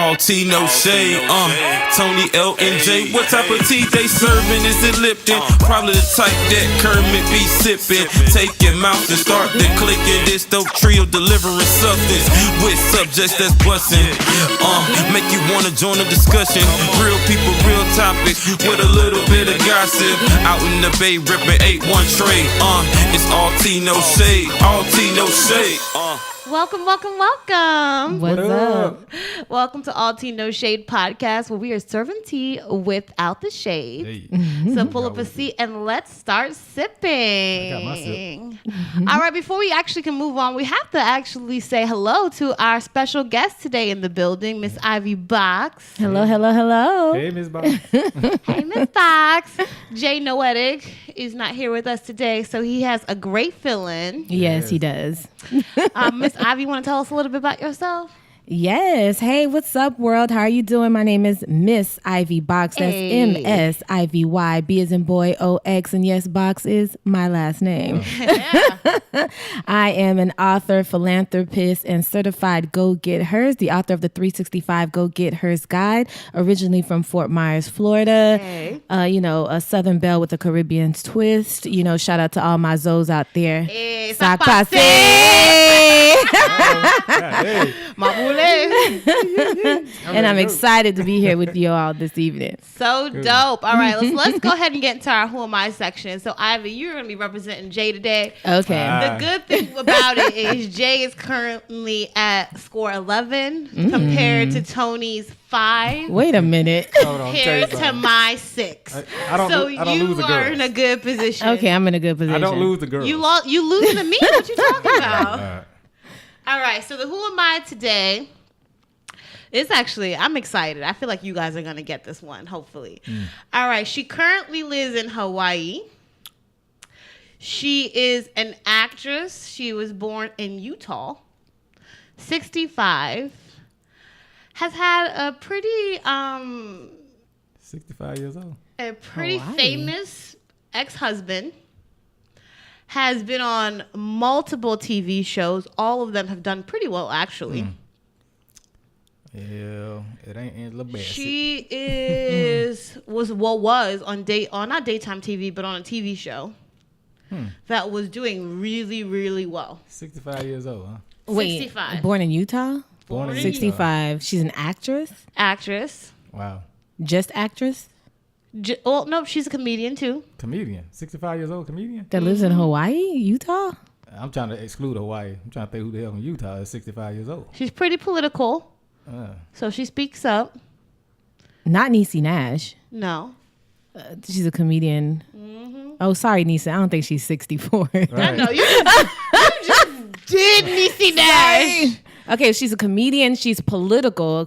all tea, no shade. Tony L and J, what type of tea they serving? Is it Lipton? Probably the type that Kermit be sipping. Take your mouth and start to clicking. This dope trio delivering substance with subjects that's busting. Make you wanna join the discussion. Real people, real topics with a little bit of gossip. Out in the Bay, ripping 8-1 trade. It's all tea, no shade. All tea, no shade. Welcome, welcome, welcome. What's up? Welcome to All Tea No Shade podcast, where we are serving tea without the shade. Hey. So pull up a seat and let's start sipping. I got my sip. All right, before we actually can move on, we have to actually say hello to our special guest today in the building, Miss Ivy Box. Hello, hello, hello. Hey, Miss Bob. Hey, Miss Box. Jay Noetic is not here with us today, so he has a great fill-in. Yes, he does. Miss Ivy, you want to tell us a little bit about yourself? Yes. Hey, what's up, world? How are you doing? My name is Miss Ivy Box. That's MSIVY. B as in boy, OX. And yes, Box is my last name. Yeah. I am an author, philanthropist, and certified go-get-hers, the author of the 365 Go-Get-Hers Guide, originally from Fort Myers, Florida. Hey. A Southern Belle with a Caribbean twist. Shout out to all my Zoes out there. Hey, Sac Sac passe. Hey. And I'm excited to be here with you all this evening. So dope. All right, let's go ahead and get into our Who Am I section. So, Ivy, you're going to be representing Jay today. Okay. The good thing about it is Jay is currently at score 11 compared to Tony's 5. Wait a minute. Hold on, Compared to my 6. I don't so lose the you girls. are in a good position. Okay, I'm in a good position. I don't lose the girls. You losing to me? What you talking about? All right. All right, so the Who Am I today is actually, I'm excited. I feel like you guys are going to get this one, hopefully. All right, she currently lives in Hawaii. She is an actress. She was born in Utah. 65. Has had a pretty 65 years old. a pretty Hawaii. famous ex-husband. Has been on multiple TV shows. All of them have done pretty well, actually. Yeah, it ain't Angela Bassett. She was on not daytime TV, but on a TV show that was doing really, really well. 65 years old, huh? Wait, 65. born in Utah? Born in 65. She's an actress? Actress. Wow. Just actress? Well, no, she's a comedian too. Comedian. 65 years old comedian? That lives in Hawaii? Utah? I'm trying to exclude Hawaii. I'm trying to think who the hell in Utah is 65 years old. She's pretty political, so she speaks up. Not Niecy Nash. No. She's a comedian. Oh, sorry, Niecy. I don't think she's 64. Right. I know. You just did Niecy Nash. Okay, she's a comedian. She's a political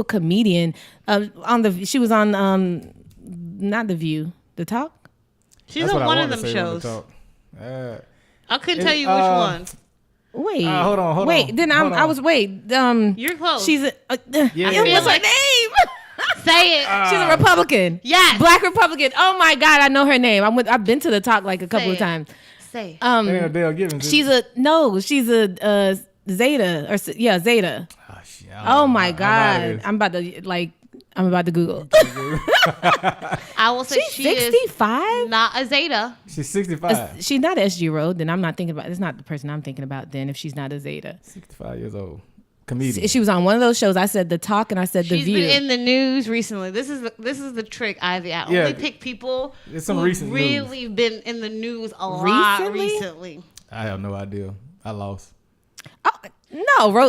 comedian. She was on not The View, The Talk. She's That's on what one I of wanted them to say on the shows. talk. I couldn't tell you which one. Wait, hold on. Wait, then Hold on. I was You're close. She's a. Yeah. What's her like- name? Say it. She's a Republican. Yes. Black Republican. Oh my God, I know her name. I've been to The Talk like a couple of it. times. Say it. Ain't Dale Givens. She's a Zeta Zeta. Oh, shit. Oh my I God, know it is. I'm about to Google. I will say She's she is 65. not a Zeta. She's 65. She's not SG Road. Then I'm not thinking about. It's not the person I'm thinking about. Then if she's not a Zeta, 65 years old. Comedian. she was on one of those shows. I said The Talk and I said The She's View. been in the news recently. This is the trick, Ivy. I Yeah. only pick people It's some who recent really been in the news a lot Recently? recently. I have no idea. I lost.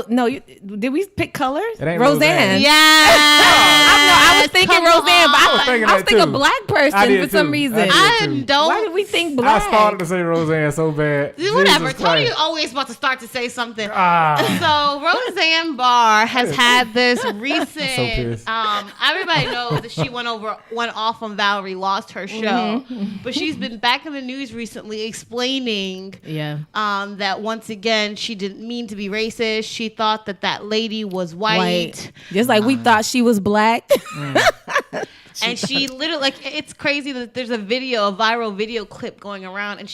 No, did we pick colors? It ain't Roseanne. Yeah. I was thinking Come Roseanne, but on. I was thinking too. black person I did for some too. reason. I did. I too. don't. Why did we think I black? started to say Roseanne so bad. Whatever. Jesus Tony is Christ. always about to start to say something. Ah. So Roseanne Barr has had this recent. so pissed. Everybody knows that she went off on Valerie, lost her show, but she's been back in the news recently explaining Yeah. that once again she didn't mean to be racist. She thought that lady was white. Just like we thought she was black. And she literally, it's crazy that there's a viral video clip going around, and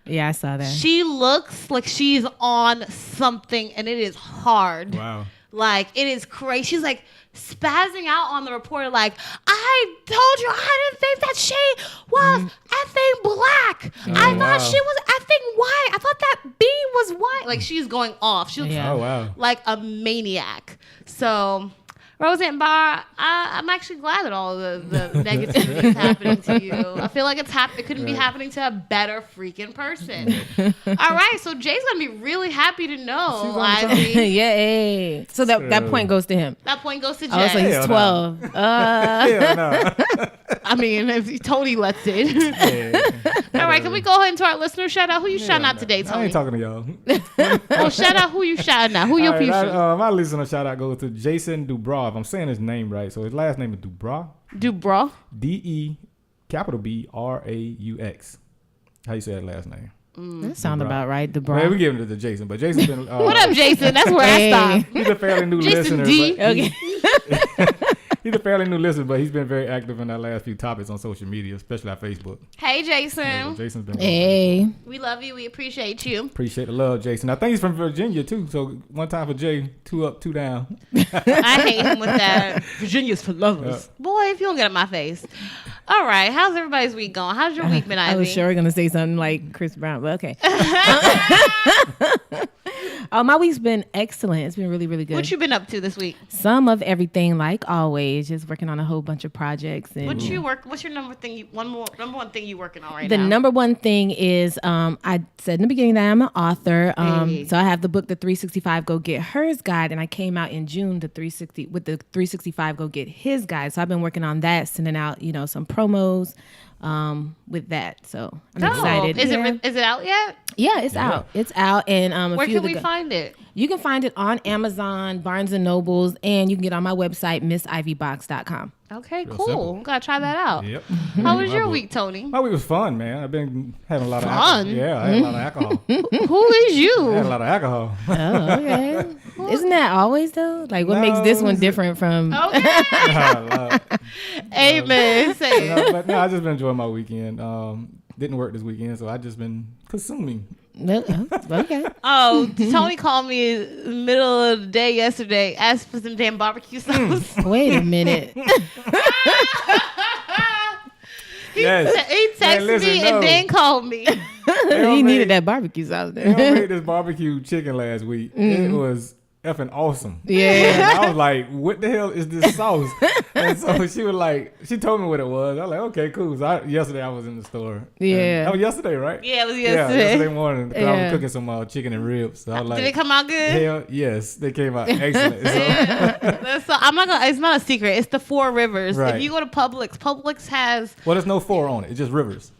Yeah, I saw that. she looks like she's on something, and it is hard. Wow. Like, it is crazy. She's like spazzing out on the reporter, like, I told you I didn't think that she was effing black. I thought she was effing white. I thought that B was white. Like, she's going off. She looks like a maniac. So, Roseanne Barr, I'm actually glad that all the negativity is happening to you. I feel like it couldn't be happening to a better freaking person. All right, so Jay's gonna be really happy to know, Ivy. Yeah. So that point goes to him. That point goes to Jay. Oh, so he's 12. Hell no. I mean, if Tony lets it. All right, can we go ahead into our listener shout out? Who you shouting out today, Tony? I ain't talking to y'all. Oh, shout out who you shouting out. Who your people? My listener shout out goes to Jason Dubrov. I'm saying his name right. So his last name is Dubrov. Dubrov. DEBRAUX. How you say that last name? That sounds about right. Dubrov. Man, we give it to Jason, but Jason's been. What up, Jason? That's where I stop. He's a fairly new Jason listener. D. Okay. He's a fairly new listener, but he's been very active in our last few topics on social media, especially our Facebook. Hey, Jason. Yeah, Jason's been. Hey. We love you. We appreciate you. Appreciate the love, Jason. I think he's from Virginia too. So one time for Jay, 2 up, 2 down. I hate him with that. Virginia's for lovers. Boy, if you don't get in my face. All right. How's everybody's week going? How's your week been, Ivy? I was sure going to say something like Chris Brown, but okay. My week's been excellent. It's been really, really good. What you been up to this week? Some of everything, like always. Just working on a whole bunch of projects. And What's your number one thing you working on right the now? The number one thing is, I said in the beginning that I'm an author. So I have the book, The 365 Go Get Hers Guide, and I came out in June with the 365 Go Get His Guide. So I've been working on that, sending out, some promos with that. So I'm excited. Is it out yet? Yeah, it's out. It's out. And where can we find it? You can find it on Amazon, Barnes and Nobles, and you can get on my website, missivybox.com. Okay, cool. Gotta try that out. Yep. How was your week, Tony? My week was fun, man. I've been having a lot of alcohol. Yeah, I had a lot of alcohol. Who is you? I had a lot of alcohol. Oh, okay. Isn't that always though? Like, what makes this one different from? Okay. Amen. But no, I just been enjoying my weekend. Didn't work this weekend, so I just been consuming. Okay. Oh, Tony called me in the middle of the day yesterday, asked for some damn barbecue sauce. Wait a minute. He texted me and then called me. He needed that barbecue sauce. They made this barbecue chicken last week. It was effing awesome. Yeah. And I was like, what the hell is this sauce? And so she was like, she told me what it was. I was like, okay, cool. So yesterday I was in the store. Yeah. That was yesterday, right? Yeah, it was yesterday. Yeah, yesterday morning. I was cooking some chicken and ribs. So I was like, did it come out good? Hell yes, they came out excellent. So I'm not gonna. It's not a secret. It's the Four Rivers. Right. If you go to Publix has. Well, there's no 4 on it. It's just Rivers.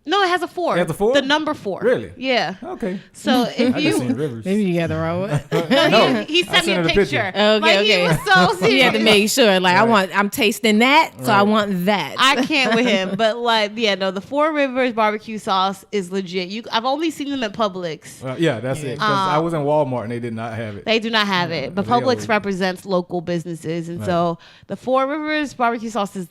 No, it has a 4. It has a 4? The number 4. Really? Yeah. Okay. So if I just seen Rivers. Maybe you got the wrong one. No, he sent me a her picture. Okay. He was so serious. You had to make sure. Like, I'm tasting that, so I want that. I can't with him, but the Four Rivers barbecue sauce is legit. I've only seen them at Publix. Yeah, that's it. 'Cause I was in Walmart and they did not have it. They do not have it, but Publix represents local businesses, and so the Four Rivers barbecue sauce is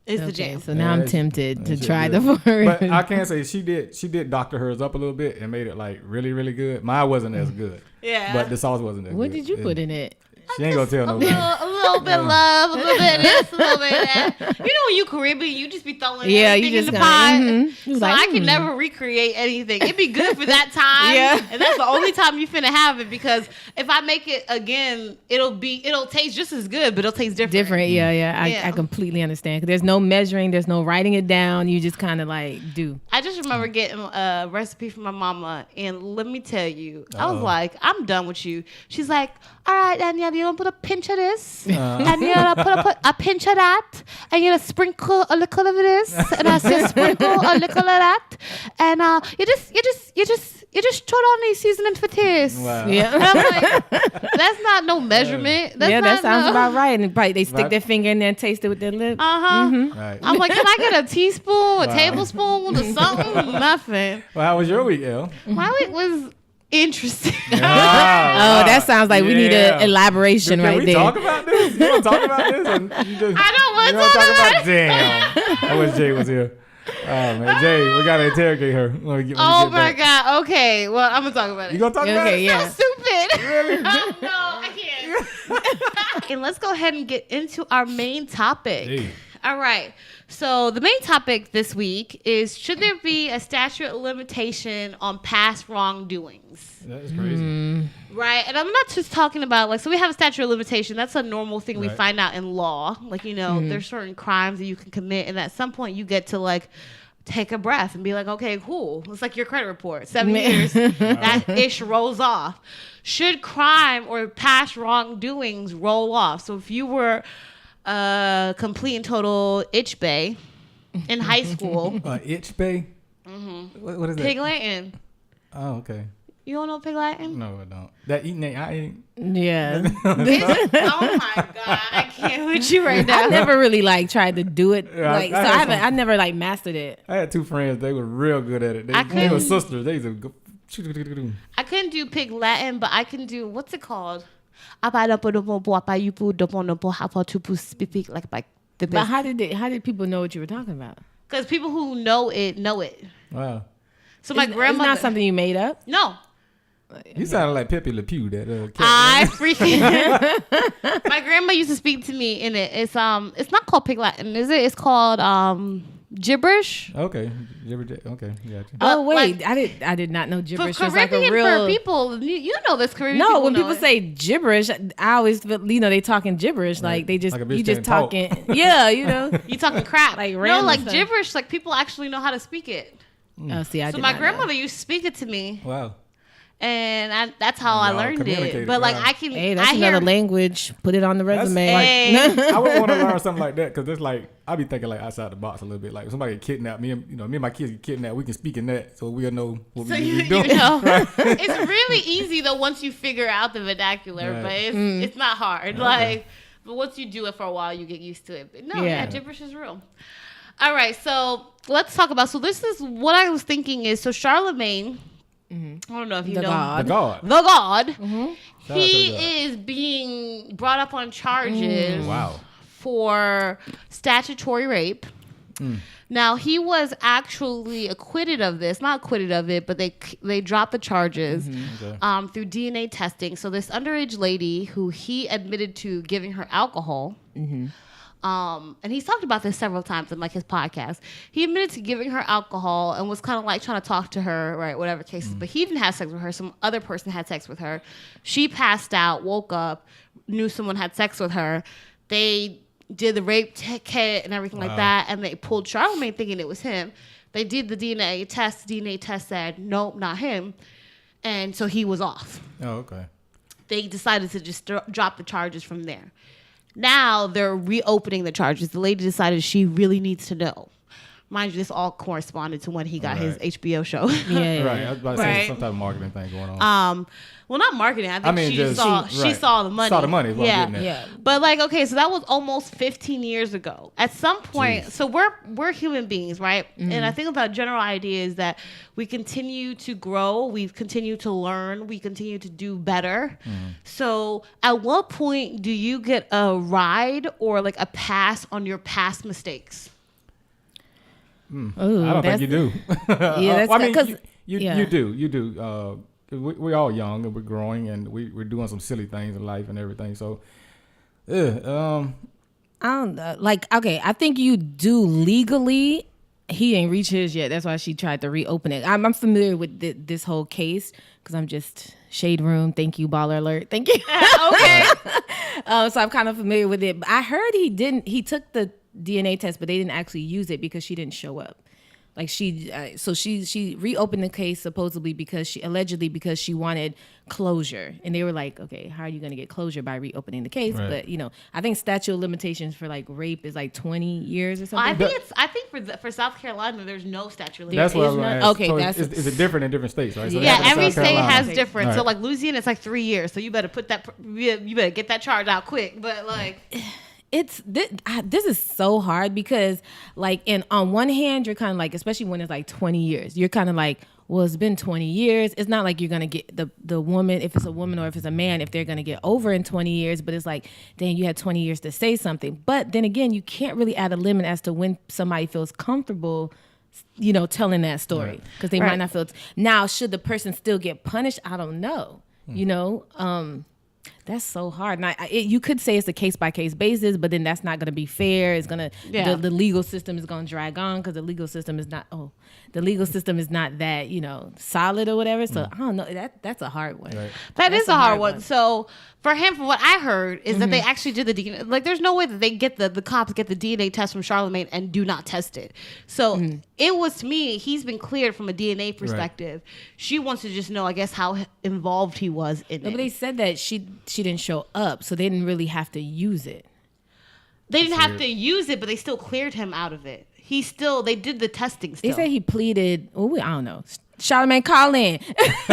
the jam. So now I'm tempted to try the Four Rivers. But I can say she did doctor hers up a little bit and made it like really, really good. Mine wasn't as good. Yeah. But the sauce wasn't as good. What did you put in it? She ain't gonna tell nobody. A little bit of love, a little bit of this, a little bit of that. You know, when you Caribbean, you just be throwing everything in the pot. So I can never recreate anything. It'd be good for that time. And that's the only time you finna have it, because if I make it again, it'll taste just as good, but it'll taste different. I completely understand. 'Cause there's no measuring, there's no writing it down. You just kind of like do. I just remember getting a recipe from my mama, and let me tell you, I was like, I'm done with you. She's like, all right, Danielle, you gonna put a pinch of this, and you're gonna put a pinch of that, and you're gonna sprinkle a little of this, and I said sprinkle a little of that, and you just throw on these seasonings for taste. Wow. Yeah. And I'm like, that's not no measurement. That sounds about right. And probably they stick their finger in there and taste it with their lip. Right. I'm like, can I get a teaspoon, a tablespoon, or something? Nothing. Well, how was your week, Elle? My week was interesting. That sounds like we need an elaboration right there. Can we talk about this? You want to talk about this? I don't want to talk about it. Damn. I wish Jay was here. Oh, man. Jay, we got to interrogate her. Oh, my God. Okay. Well, I'm going to talk about it. You going to talk about it? So stupid. Really? No, I can't. And let's go ahead and get into our main topic. Hey. All right. So the main topic this week is, should there be a statute of limitation on past wrongdoings? That is crazy. Right. And I'm not just talking about so we have a statute of limitation. That's a normal thing we Right. find out in law. There's certain crimes that you can commit. And at some point you get to take a breath and be like, okay, cool. It's like your credit report. 7 years, that ish rolls off. Should crime or past wrongdoings roll off? So if you were complete and total itch bay in high school. Itch bay? What is that? Pig Latin. Oh, okay. You don't know Pig Latin? No, I don't. That eating I ain't. Yeah. Oh my God. I can't with you right now. I never really tried to do it. Yeah, I never mastered it. I had two friends. They were real good at it. They were sisters. They used to go. I couldn't do Pig Latin, but I can do, what's it called? Like But how did people know what you were talking about? Because people who know it. Wow. So my grandmother. It's not something you made up? No. You sounded like Pepe Le Pew, that cat. I freaking. My grandma used to speak to me in it. It's not called Pig Latin, is it? It's called gibberish. Okay. Okay. Gotcha. Oh wait, I did not know gibberish For was like a Caribbean real. for people, you know this Caribbean. No, people when know people it. say gibberish, I always feel, they talking gibberish, Right. like they just Like a bitch you just can't talk. talking. Yeah, you talking crap. Like no, random like stuff. gibberish, like people actually know how to speak it. Oh, see, I So did my not grandmother used to speak it to me, Wow. and that's how I Y'all learned it. communicated, But wow. I can. Know. Hey, that's I another hear, language. Put it on the resume. Hey. I would want to learn something like that because it's I be thinking outside the box a little bit. Like if somebody get kidnapped, me and my kids get kidnapped, we can speak in that, so we'll know what So we you need to do. know, it's really easy though once you figure out the vernacular, Right. but it's not hard. But once you do it for a while, you get used to it. But no, Yeah. gibberish is real. All right, so let's talk about. So this is what I was thinking is. So Charlemagne, I don't know if you The know God. The God. the God. Shout out to the God. He is being brought up on charges Wow. for statutory rape. Now he was actually acquitted of this, not acquitted of it, but they dropped the charges Okay. through DNA testing. So this underage lady who he admitted to giving her alcohol, and he's talked about this several times in his podcast. He admitted to giving her alcohol and was kind of trying to talk to her, right, whatever cases. But he didn't have sex with her. Some other person had sex with her. She passed out, woke up, knew someone had sex with her. They did the rape kit and everything like that, and they pulled Charlemagne thinking it was him. They did the DNA test. The DNA test said, nope, not him. And so he was off. Oh, okay. They decided to just drop the charges from there. Now they're reopening the charges. The lady decided she really needs to know. Mind you, this all corresponded to when he got his HBO show. Yeah. Right. I was about to Right. say some type of marketing thing going on. Well, not marketing. I think she just saw the money. Saw the money. Is what I'm getting Yeah. at. But okay, so that was almost 15 years ago. At some point, so we're human beings, right? And I think about general idea is that we continue to grow, we continue to learn, we continue to do better. So at what point do you get a ride or a pass on your past mistakes? Ooh, I don't think you do. Yeah, that's I mean, 'cause- you do. We're all young and we're growing and we're doing some silly things in life and everything. So, I don't know. Okay, I think you do legally. He ain't reached his yet. That's why she tried to reopen it. I'm familiar with this whole case because I'm just shade room. Thank you, baller alert. Thank you. Okay. So I'm kind of familiar with it. But I heard he took the DNA test, but they didn't actually use it because she didn't show up. She reopened the case supposedly because she wanted closure, and they were like, okay, how are you going to get closure by reopening the case? Right. But I think statute of limitations for rape is 20 years or something. I think for South Carolina there's no statute of that's limitations. what I was not- going to okay, ask. So that's- is it different in different states, right? So Yeah, that's in every South state Carolina. has different. Right. So Louisiana, it's 3 years. So you better you better get that charge out quick. But This is so hard because on one hand you're kind of especially when it's 20 years, you're kind of well, it's been 20 years. It's not like you're going to get the woman, if it's a woman or if it's a man, if they're going to get over in 20 years, but it's dang, you had 20 years to say something. But then again, you can't really add a limit as to when somebody feels comfortable telling that story because they might not feel now, should the person still get punished? I don't know. That's so hard. Now, you could say it's a case by case basis, but then that's not going to be fair. It's gonna the legal system is going to drag on because the legal system is not that solid or whatever. So I don't know. That's a hard one. Right. That is a hard one. So for him, from what I heard, is that they actually did the DNA. Like, there's no way that they get the cops get the DNA test from Charlemagne and do not test it. So it was, to me, he's been cleared from a DNA perspective. Right. She wants to just know, I guess, how involved he was in it. But they said that she didn't show up, so they didn't really have to use it. They didn't have to use it, but they still cleared him out of it. They did the testing still. They said he pleaded, I don't know. Charlemagne, call in. Okay, Charlemagne.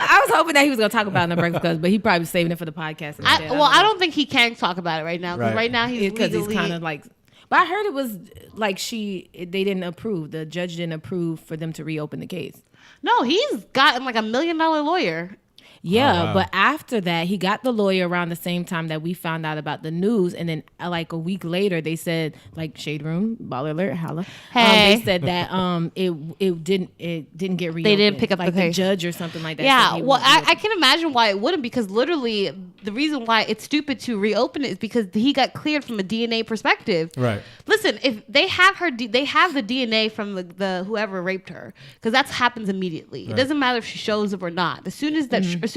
I was hoping that he was going to talk about it in the Breakfast Club, but he probably saving it for the podcast. I don't think he can talk about it right now, because right now he's kind of like... But I heard it was like they didn't approve. The judge didn't approve for them to reopen the case. No, he's gotten like $1 million lawyer. Yeah, wow. But after that, he got the lawyer around the same time that we found out about the news, and then like a week later, they said, like, Shade Room, baller alert, holla. Hey. They said that it didn't get reopened. They didn't pick up like the case. Judge or something like that. Yeah, well, I can imagine why it wouldn't, because literally the reason why it's stupid to reopen it is because he got cleared from a DNA perspective. Right. Listen, if they have they have the DNA from the whoever raped her, because that happens immediately. Right. It doesn't matter if she shows up or not. As soon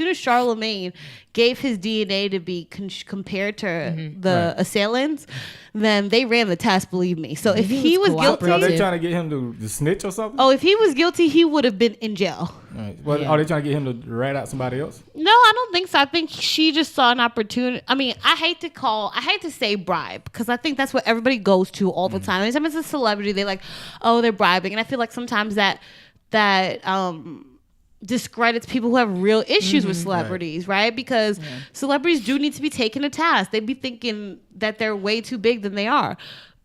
as Charlemagne gave his DNA to be compared to the assailants, then they ran the test, believe me. So if he was guilty... Are they trying to get him to snitch or something? Oh, if he was guilty, he would have been in jail. Right. Well, are they trying to get him to rat out somebody else? No, I don't think so. I think she just saw an opportunity. I mean, I hate to say bribe, because I think that's what everybody goes to all the time. Anytime it's a celebrity, they're like, oh, they're bribing. And I feel like sometimes that discredits people who have real issues with celebrities, right? Because celebrities do need to be taken to task. They be thinking that they're way too big than they are.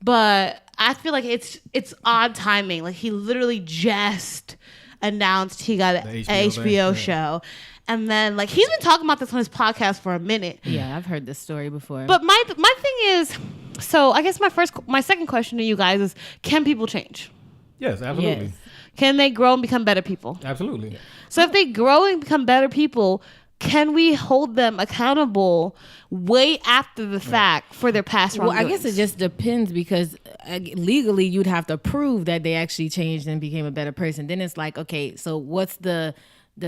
But I feel like it's odd timing. Like, he literally just announced he got an HBO show. And then, like, he's been talking about this on his podcast for a minute. Yeah, I've heard this story before. But my thing is, so I guess my second question to you guys is, can people change? Yes, absolutely. Yes. Can they grow and become better people? Absolutely. So if they grow and become better people, can we hold them accountable way after the fact for their past wrongdoings? Well, I guess it just depends, because legally you'd have to prove that they actually changed and became a better person. Then it's like, okay, so what's the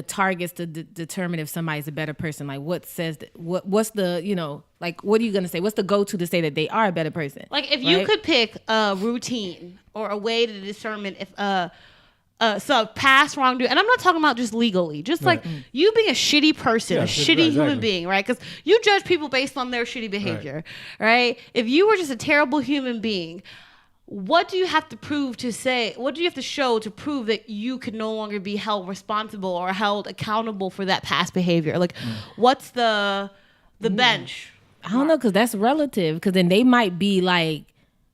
targets to determine if somebody's a better person? Like, what's the, like, what are you going to say? What's the go-to to say that they are a better person? Like, if you could pick a routine or a way to determine if so past wrongdoing, and I'm not talking about just legally, just like you being a shitty person, a shitty human being, right? Because you judge people based on their shitty behavior, right? If you were just a terrible human being, what do you have to prove to say? What do you have to show to prove that you could no longer be held responsible or held accountable for that past behavior? Like, what's the bench? I don't know, because that's relative. Because then they might be like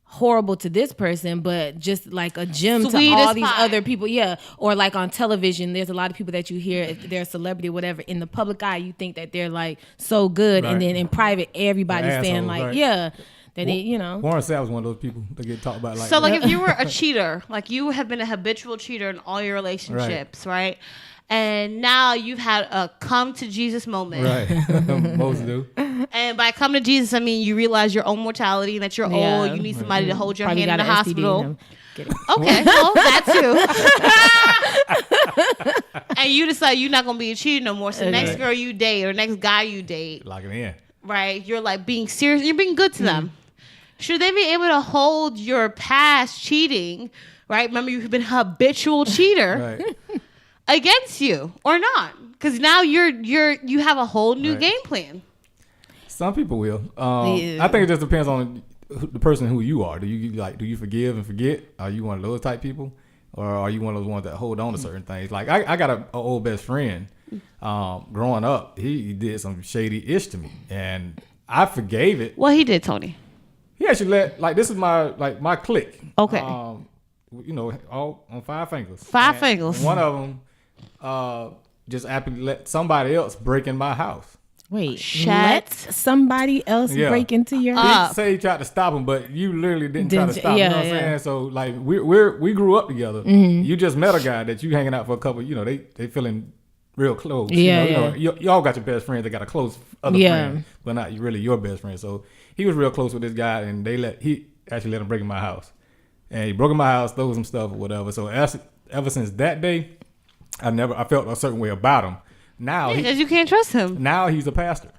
horrible to this person, but just like a gem to all these other people. Yeah. Or like on television, there's a lot of people that you hear, if they're a celebrity or whatever, in the public eye, you think that they're like so good. Right. And then in private, everybody's saying like, that they, Warren Sapp was one of those people that get talked about like so that. Like, if you were a cheater, like you have been a habitual cheater in all your relationships, right? And now you've had a come to Jesus moment. Right. Most do. And by come to Jesus, I mean you realize your own mortality and that you're old. You need somebody to hold your hand in the hospital. Okay, well, that too. And you decide you're not going to be a cheater no more. So next girl you date or next guy you date. Lock it in. Right. You're like being serious. You're being good to them. Should they be able to hold your past cheating, right? Remember, you've been a habitual cheater. Right. Against you or not, because now you have a whole new game plan. Some people will. I think it just depends on the person who you are. Do you forgive and forget? Are you one of those type people, or are you one of those ones that hold on to certain things? Like I got an old best friend. Growing up, he did some shady ish to me, and I forgave it. What he did, Tony? He actually this is my clique. Okay. All on 5 fingers. 5 fingers. One of them. Just happy to let somebody else break in my house. Wait, let somebody else break into your house? He say he tried to stop him, but you literally didn't try to stop him. You know what I'm saying? So like we grew up together. You just met a guy that you hanging out for a couple. They feeling real close. Yeah, You all got your best friends that got a close other friend, but not really your best friend. So he was real close with this guy, and he actually let him break in my house. And he broke in my house, stole some stuff or whatever. So ever since that day, I felt a certain way about him. Now because you can't trust him. Now he's a pastor.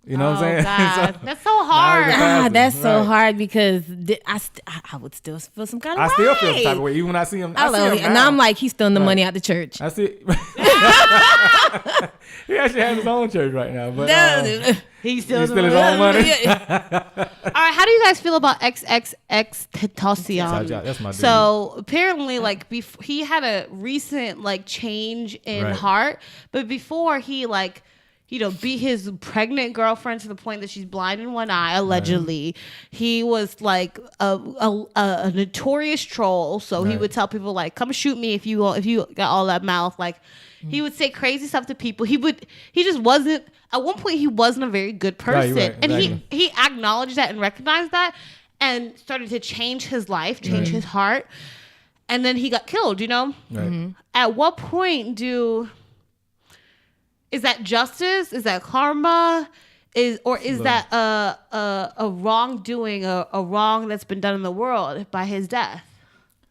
You know what I'm saying? God. So, that's so hard. That's so hard because I would still feel some kind of way. I still feel some type of way even when I see him. I see him and now I'm like, he's stealing the money out the church. I see. He actually has his own church right now, but he's still his own money. All right, how do you guys feel about XXX Tentacion? That's my dude. So apparently, like, he had a recent like change in heart, but before he like, beat his pregnant girlfriend to the point that she's blind in one eye, allegedly. He was like a notorious troll. So he would tell people like, come shoot me if you got all that mouth. Like, he would say crazy stuff to people. He just wasn't, at one point he wasn't a very good person. Right, and he acknowledged that and recognized that and started to change his life, change his heart. And then he got killed, Right. Mm-hmm. At what point is that justice? Is that karma? Is that a wrongdoing, a wrong that's been done in the world by his death?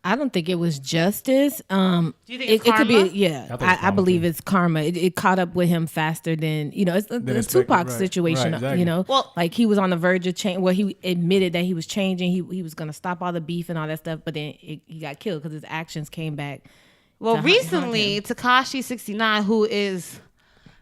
I don't think it was justice. Do you think it's karma? It could be, yeah. I believe it's karma. It caught up with him faster than, it's the Tupac situation, right, exactly. Well, like he was on the verge of change. Well, he admitted that he was changing. He was going to stop all the beef and all that stuff, but then he got killed because his actions came back. Well, recently, Tekashi 69, who is...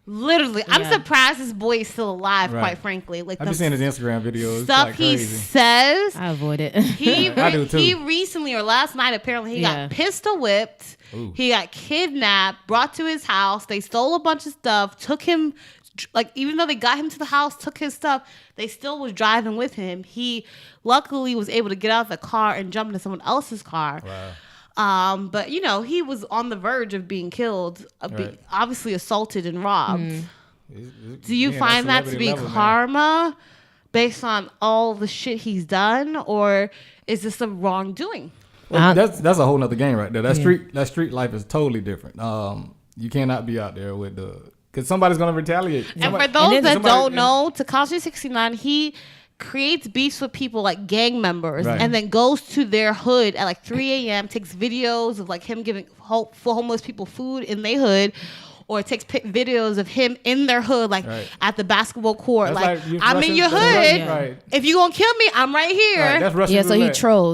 Literally, I'm surprised this boy is still alive. Quite frankly, like I've been seeing his Instagram videos. Stuff like he says. I avoid it. I do too. He recently or last night apparently he got pistol whipped. Ooh. He got kidnapped, brought to his house. They stole a bunch of stuff. Took him, like even though they got him to the house, took his stuff. They still was driving with him. He luckily was able to get out of the car and jump into someone else's car. Wow. But he was on the verge of being killed, obviously assaulted and robbed. Do you find that to be karma based on all the shit he's done, or is this a wrongdoing? Well, that's a whole nother game right there. That street life is totally different. You cannot be out there with because somebody's gonna retaliate. And for those that don't know, Tekashi 69, he creates beefs with people like gang members and then goes to their hood at like 3 a.m., takes videos of like him giving homeless people food in their hood, or takes videos of him in their hood, like at the basketball court. That's like I'm in your hood. Right. If you gonna kill me, I'm right here. Right. That's Russian roulette. So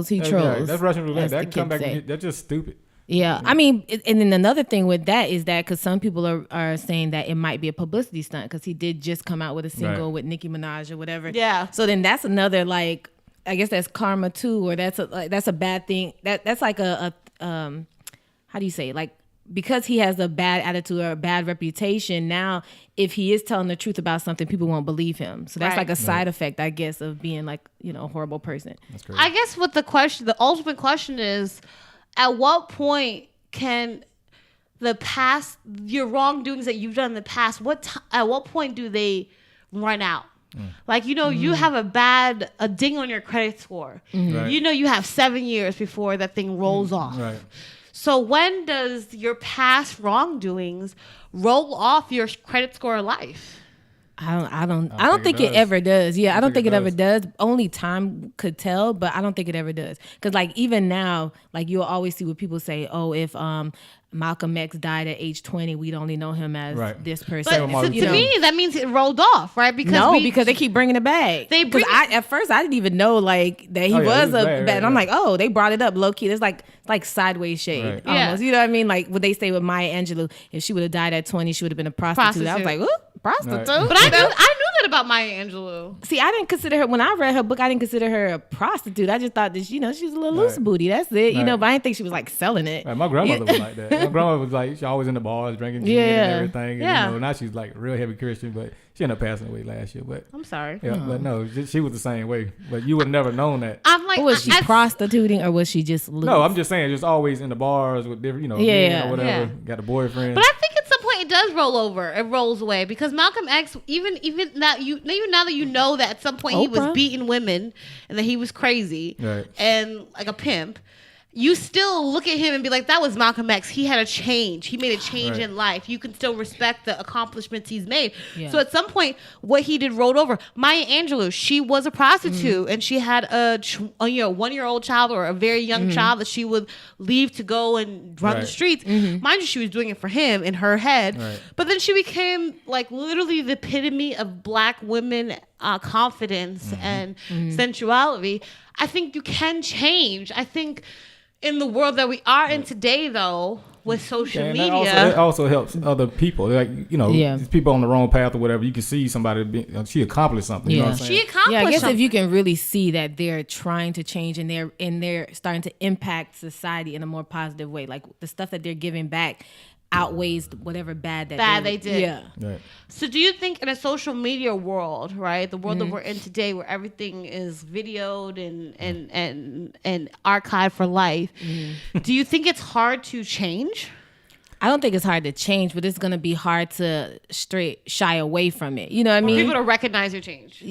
he trolls. That's Russian roulette. That can come back. That's just stupid. Yeah, I mean, and then another thing with that is that because some people are saying that it might be a publicity stunt because he did just come out with a single with Nicki Minaj or whatever. Yeah. So then that's another like, I guess that's karma too, or that's a bad thing. That's like a how do you say, like, because he has a bad attitude or a bad reputation, now if he is telling the truth about something, people won't believe him. So that's like a side effect, I guess, of being like, a horrible person. That's crazy. I guess what the ultimate question is, at what point can your wrongdoings that you've done in the past, at what point do they run out? Like, you have a ding on your credit score. Right. You have 7 years before that thing rolls off. Right. So when does your past wrongdoings roll off your credit score of life? I don't think it ever does. Yeah, I don't think it ever does. Only time could tell, but I don't think it ever does. Because like even now, like you'll always see what people say, oh, if Malcolm X died at age 20, we'd only know him as this person. But to me, that means it rolled off, right? Because they keep bringing it back. At first I didn't even know like that he was a bad. And I'm like, oh, they brought it up low key. It's like sideways shade almost. You know what I mean? Like what they say with Maya Angelou, if she would have died at 20, she would have been a prostitute. I was like, ooh, prostitute. Right. But I knew that about Maya Angelou. See, I didn't consider her, when I read her book, I didn't consider her a prostitute. I just thought that, she was a little loose booty. That's it. But I didn't think she was like selling it. Right. My grandmother was like that. My grandmother was like, she always in the bars drinking gin and everything. And, now she's like real heavy Christian, but she ended up passing away last year. But I'm sorry. Yeah, but no, she was the same way. But you would have never known that. I'm like, was she prostituting or was she just loose? No, I'm just saying, just always in the bars with different, men or whatever. Yeah. Got a boyfriend. But I think at some point it does roll over. It rolls away because Malcolm X, even now that you know that at some point he was beating women and that he was crazy and like a pimp. you still look at him and be like, that was Malcolm X. He had a change. He made a change in life. You can still respect the accomplishments he's made. Yeah. So at some point, what he did rolled over. Maya Angelou, she was a prostitute and she had a 1-year-old child or a very young child that she would leave to go and run the streets. Mind you, she was doing it for him in her head. Right. But then she became like literally the epitome of Black women confidence and sensuality. I think you can change. I think in the world that we are in today, though, with social media, it also helps other people. Like these people on the wrong path or whatever. You can see somebody she accomplished something. You know what I'm saying? She accomplished. Yeah, I guess something. if you can really see that they're trying to change and they're starting to impact society in a more positive way, like the stuff that they're giving back outweighs whatever bad they did. Yeah. Right. So do you think in a social media world, right, the world that we're in today where everything is videoed and archived for life, do you think it's hard to change? I don't think it's hard to change, but it's going to be hard to shy away from it. You know what I mean? People to recognize your change.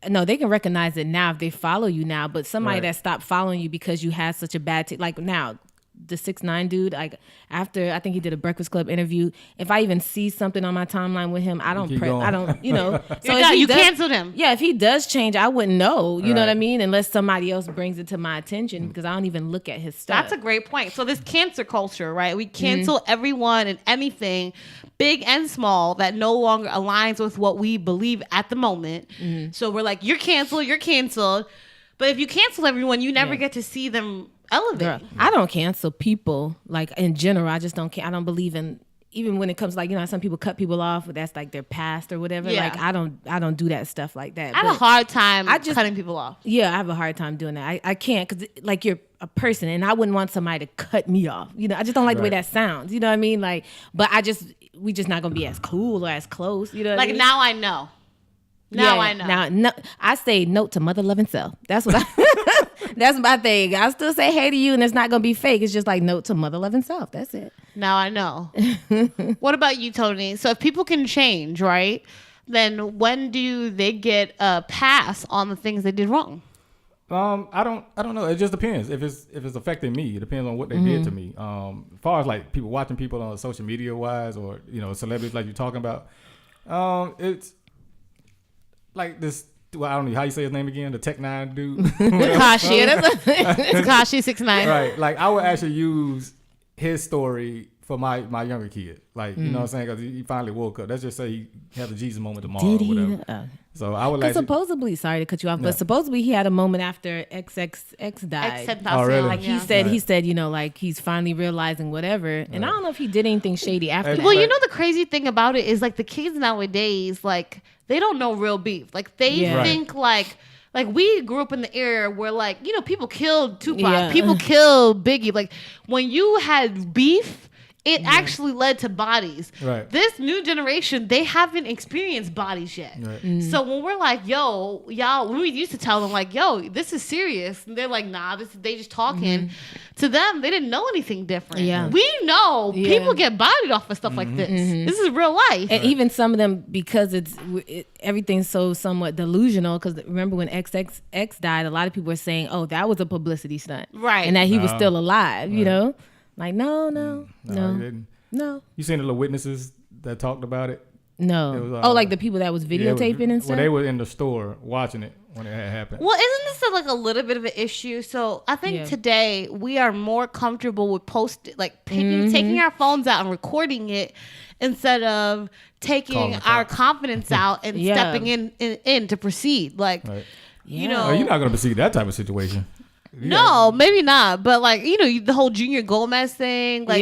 No, they can recognize it now if they follow you now, but somebody that stopped following you because you had such a bad like now, the 6ix9ine dude, like after I think he did a Breakfast Club interview, if I even see something on my timeline with him, I don't, So you canceled him. Yeah, if he does change, I wouldn't know. You know what I mean? Unless somebody else brings it to my attention, because I don't even look at his stuff. That's a great point. So this cancer culture, right? We cancel everyone and anything, big and small, that no longer aligns with what we believe at the moment. So we're like, you're canceled. But if you cancel everyone, you never get to see them elevate. Girl, I don't cancel people, like in general. I just don't I don't believe in, even when it comes like, some people cut people off, but that's like their past or whatever. Yeah. Like I don't do that stuff like that. I have a hard time cutting people off. Yeah, I have a hard time doing that. I can't, because like you're a person and I wouldn't want somebody to cut me off. I just don't like the way that sounds. You know what I mean? Like, but we just not gonna be as cool or as close. You know what I mean? Now I know. I know. Now, I say note to mother loving self. That's what that's my thing. I still say hey to you, and it's not gonna be fake. It's just like note to mother loving self. That's it. Now I know. What about you, Tony? So if people can change, right? Then when do they get a pass on the things they did wrong? I don't know. It just depends. If it's affecting me, it depends on what they did to me. As far as like people watching people on social media wise, or celebrities like you're talking about, it's like this. Well, I don't know how you say his name again. The Tech 9 dude. Tekashi. Tekashi 6ix9ine. Right. Like I would actually use his story for my younger kid. Like you know what I'm saying? Because he finally woke up. Let's just say he had the Jesus moment tomorrow or whatever. So I would like. Supposedly, sorry to cut you off, but supposedly he had a moment after XXX died. Oh, really? Like he said, like he's finally realizing whatever. And I don't know if he did anything shady after that. Well, the crazy thing about it is like the kids nowadays, like they don't know real beef. Like they think like we grew up in the era where like, people killed Tupac, people killed Biggie. Like when you had beef, it actually led to bodies. Right. This new generation, they haven't experienced bodies yet. Right. So when we're like, yo, y'all, when we used to tell them like, yo, this is serious. And they're like, nah, they just talking. To them, they didn't know anything different. Yeah. We know people get bodied off of stuff like this. This is real life. And even some of them, because everything's so somewhat delusional, because remember when XXX died, a lot of people were saying, oh, that was a publicity stunt. Right. And that he was still alive, Like, no. You seen the little witnesses that talked about it? No. Was, like the people that was videotaping and stuff? Well, they were in the store watching it when it had happened. Well, isn't this like a little bit of an issue? So I think today we are more comfortable with taking our phones out and recording it instead of taking our confidence out and stepping in to proceed. Like, you're not going to proceed that type of situation. No, maybe not. But like, the whole Junior Gomez thing, like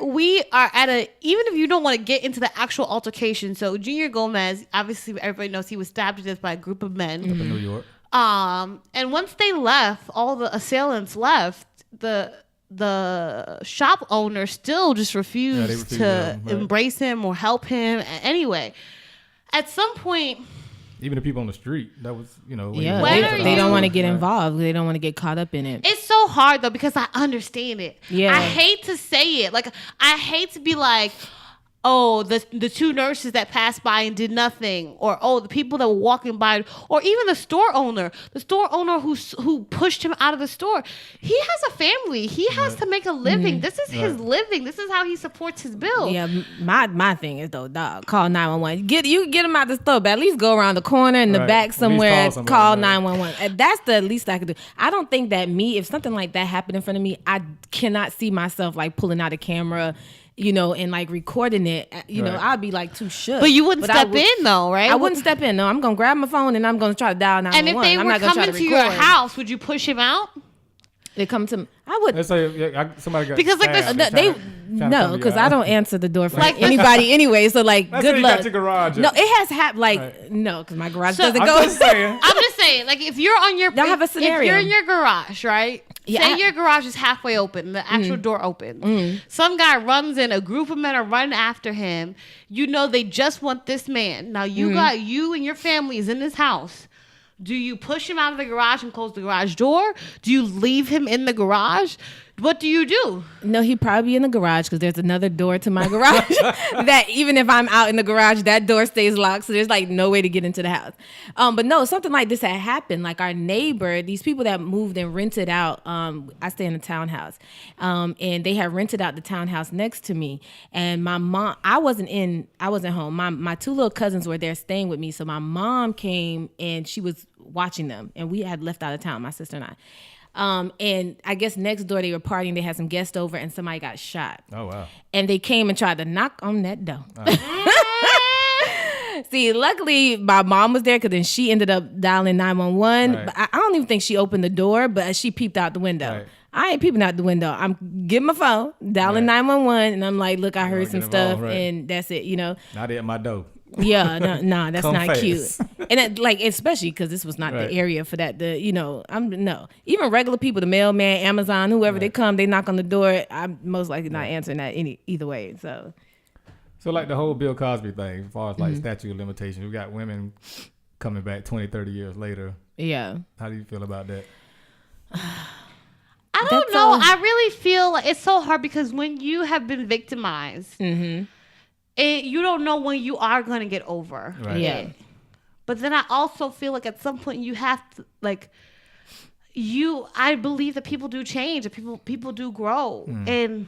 we are at even if you don't want to get into the actual altercation. So Junior Gomez, obviously everybody knows he was stabbed to death by a group of men. Up in New York. And once they left, all the assailants left, the shop owner still just refused to embrace him or help him anyway. At some point, even the people on the street, that was, they don't want to get involved. They don't want to get caught up in it. It's so hard, though, because I understand it. Yeah. I hate to say it. Like, I hate to be like, oh, the two nurses that passed by and did nothing, or oh, the people that were walking by, or even the store owner who pushed him out of the store. He has a family. He has to make a living. This is his living. This is how he supports his bill. Yeah, my thing is though, dog, call 911. Get him out the store, but at least go around the corner in the back somewhere, call 911. That's the least I could do. I don't think that if something like that happened in front of me, I cannot see myself like pulling out a camera, and like recording it, I'd be like too shook. But you wouldn't step in though, right? I wouldn't step in. No, I'm gonna grab my phone and I'm gonna try to dial 911. And if they were coming to your house, would you push him out? They come to me. I would. Let's say somebody got because no, because I don't answer the door for anybody anyway. So like, good luck. Your garage no, it has happened. No, because my garage doesn't go. I'm just saying, like if you're on your, don't have a scenario. If you're in your garage, right? Yeah, say your garage is halfway open, the actual door open. Some guy runs in, a group of men are running after him. They just want this man. Now you and your family is in this house. Do you push him out of the garage and close the garage door? Do you leave him in the garage? What do you do? No, he'd probably be in the garage because there's another door to my garage that even if I'm out in the garage, that door stays locked. So there's like no way to get into the house. But no, something like this had happened. Like our neighbor, these people that moved and rented out, I stay in a townhouse, and they had rented out the townhouse next to me. And my mom, I wasn't home. My two little cousins were there staying with me. So my mom came and she was watching them, and we had left out of town, my sister and I. And I guess next door they were partying. They had some guests over, and somebody got shot. Oh wow! And they came and tried to knock on that door. See, luckily my mom was there because then she ended up dialing 911. Right. But I don't even think she opened the door, but she peeped out the window. Right. I ain't peeping out the window. I'm getting my phone, dialing 911, and I'm like, "Look, I heard some stuff, and that's it." Not at my door. Yeah, no, that's not fast. Cute. And especially because this was not the area for that. Even regular people, the mailman, Amazon, whoever they come, they knock on the door. I'm most likely not answering that either way. So like the whole Bill Cosby thing, as far as like statute of limitations, we got women coming back 20, 30 years later. Yeah. How do you feel about that? I don't know. I really feel like it's so hard because when you have been victimized. You don't know when you are going to get over it. But then I also feel like at some point you have to, I believe that people do change and people do grow. And,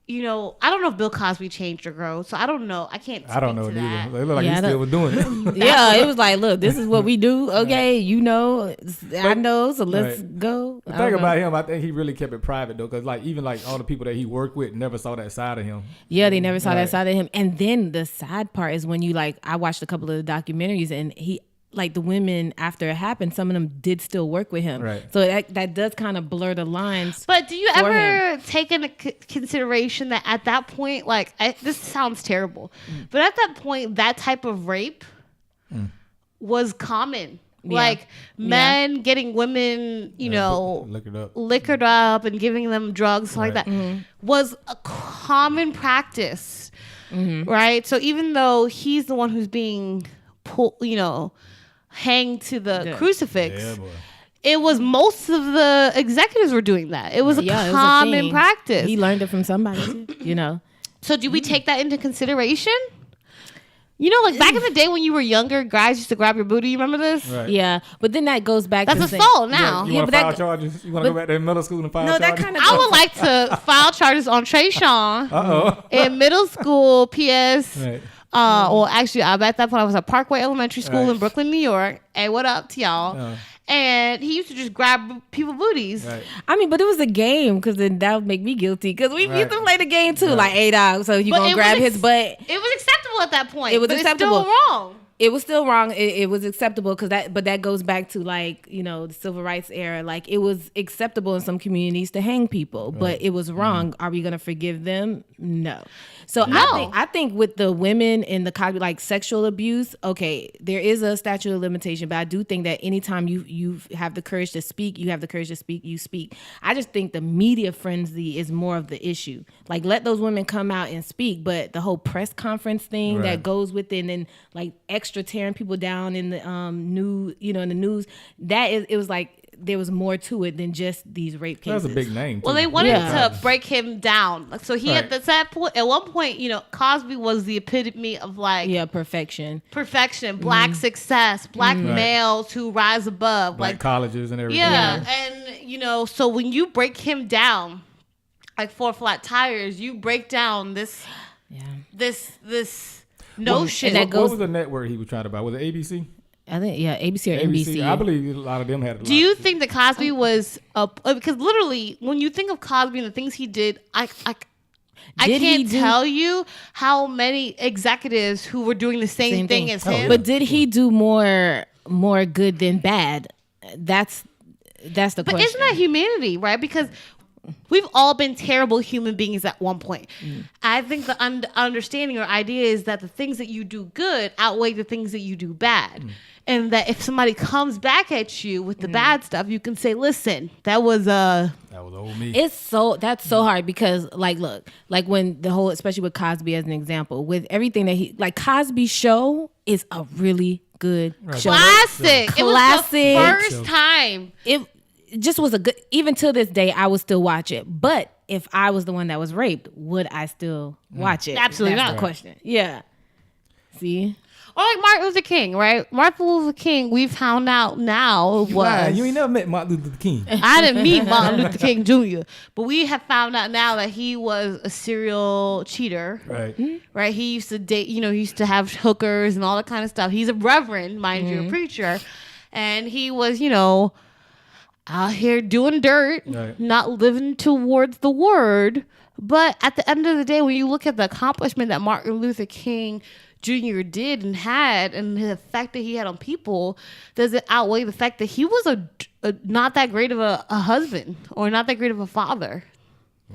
I don't know if Bill Cosby changed or grow. So I don't know. I can't speak I don't know to that. either. They look like he still was doing it. Yeah, it was like, look, this is what we do. Okay, I know, so let's go. The thing about him, I think he really kept it private though, because even all the people that he worked with never saw that side of him. Yeah, they never saw that side of him. And then the sad part is when you I watched a couple of the documentaries and he, the women after it happened, some of them did still work with him. Right. So that does kind of blur the lines. But do you ever take into consideration that at that point, this sounds terrible, but at that point, that type of rape was common. Yeah. Men getting women, liquored up and giving them drugs, like that, was a common practice. Right. So even though he's the one who's being hanged to the crucifix, it was most of the executives were doing that. It was a common practice. He learned it from somebody too, So do we take that into consideration? Back in the day when you were younger, guys used to grab your booty. You remember this? Right. Yeah, but then that goes back to assault now. You want to file charges? You want to go back to middle school and file charges? I would like to file charges on Trayshawn in middle school, PS. Right. Well, actually, at that point, I was at Parkway Elementary School in Brooklyn, New York. Hey, what up to y'all? And he used to just grab people's booties. Right. I mean, but it was a game because then that would make me guilty because we used to play the game too, like $8. So you gonna grab his butt? It was acceptable at that point. It was acceptable. It's still wrong. It was still wrong. It was acceptable because that goes back to the civil rights era. It was acceptable in some communities to hang people, but it was wrong. Are we gonna forgive them? No. So I think with the women and the sexual abuse, okay, there is a statute of limitation, but I do think that anytime you have the courage to speak, you have the courage to speak, you speak. I just think the media frenzy is more of the issue. Let those women come out and speak, but the whole press conference thing that goes with it, and then extra tearing people down in the in the news, it was there was more to it than just these rape cases. That's a big name. Well, they wanted to break him down. Like, so he at that point, at one point, Cosby was the epitome of like perfection, black success, black males who rise above, black like colleges and everything. Yeah, and so when you break him down, like 4 flat tires, you break down this notion. What was the network he was trying to buy? Was it ABC? I think ABC or NBC. I believe a lot of them had. Do you think that Cosby was because literally when you think of Cosby and the things he did, I can't tell you how many executives who were doing the same thing as him. But did he do more good than bad? That's the question. But isn't that humanity, right? Because we've all been terrible human beings at one point. I think the understanding or idea is that the things that you do good outweigh the things that you do bad. And that if somebody comes back at you with the bad stuff, you can say, listen, that was old me. That's so hard because look, when the whole, especially with Cosby as an example, with everything that Cosby Show is a really good show. Classic. It was the first time. It just was a good, even till this day, I would still watch it. But if I was the one that was raped, would I still watch it? Absolutely That's not. The question. Yeah. See? Or like Martin Luther King, right? Martin Luther King, we found out now was... You ain't never met Martin Luther King. I didn't meet Martin Luther King Jr., but we have found out now that he was a serial cheater. Right. Right? He used to date, he used to have hookers and all that kind of stuff. He's a reverend, mind you, a preacher. And he was, out here doing dirt, not living towards the word. But at the end of the day, when you look at the accomplishment that Martin Luther King Jr. did and had, and the effect that he had on people, does it outweigh the fact that he was a not that great of a husband or not that great of a father?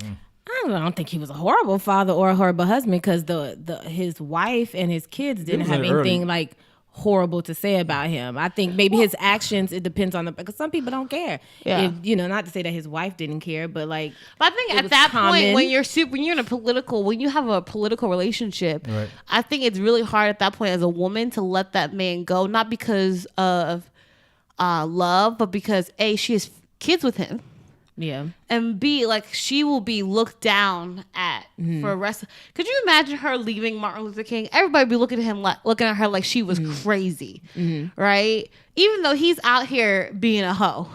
I don't think he was a horrible father or a horrible husband because his wife and his kids didn't have anything like horrible to say about him. I think maybe his actions, it depends on because some people don't care. Yeah. If, not to say that his wife didn't care, but like. But I think at that point, when you're when you have a political relationship, I think it's really hard at that point as a woman to let that man go, not because of love, but because A, she has kids with him. Yeah. And B, she will be looked down at for a rest. Could you imagine her leaving Martin Luther King? Everybody be looking at her like she was crazy, right? Even though he's out here being a hoe.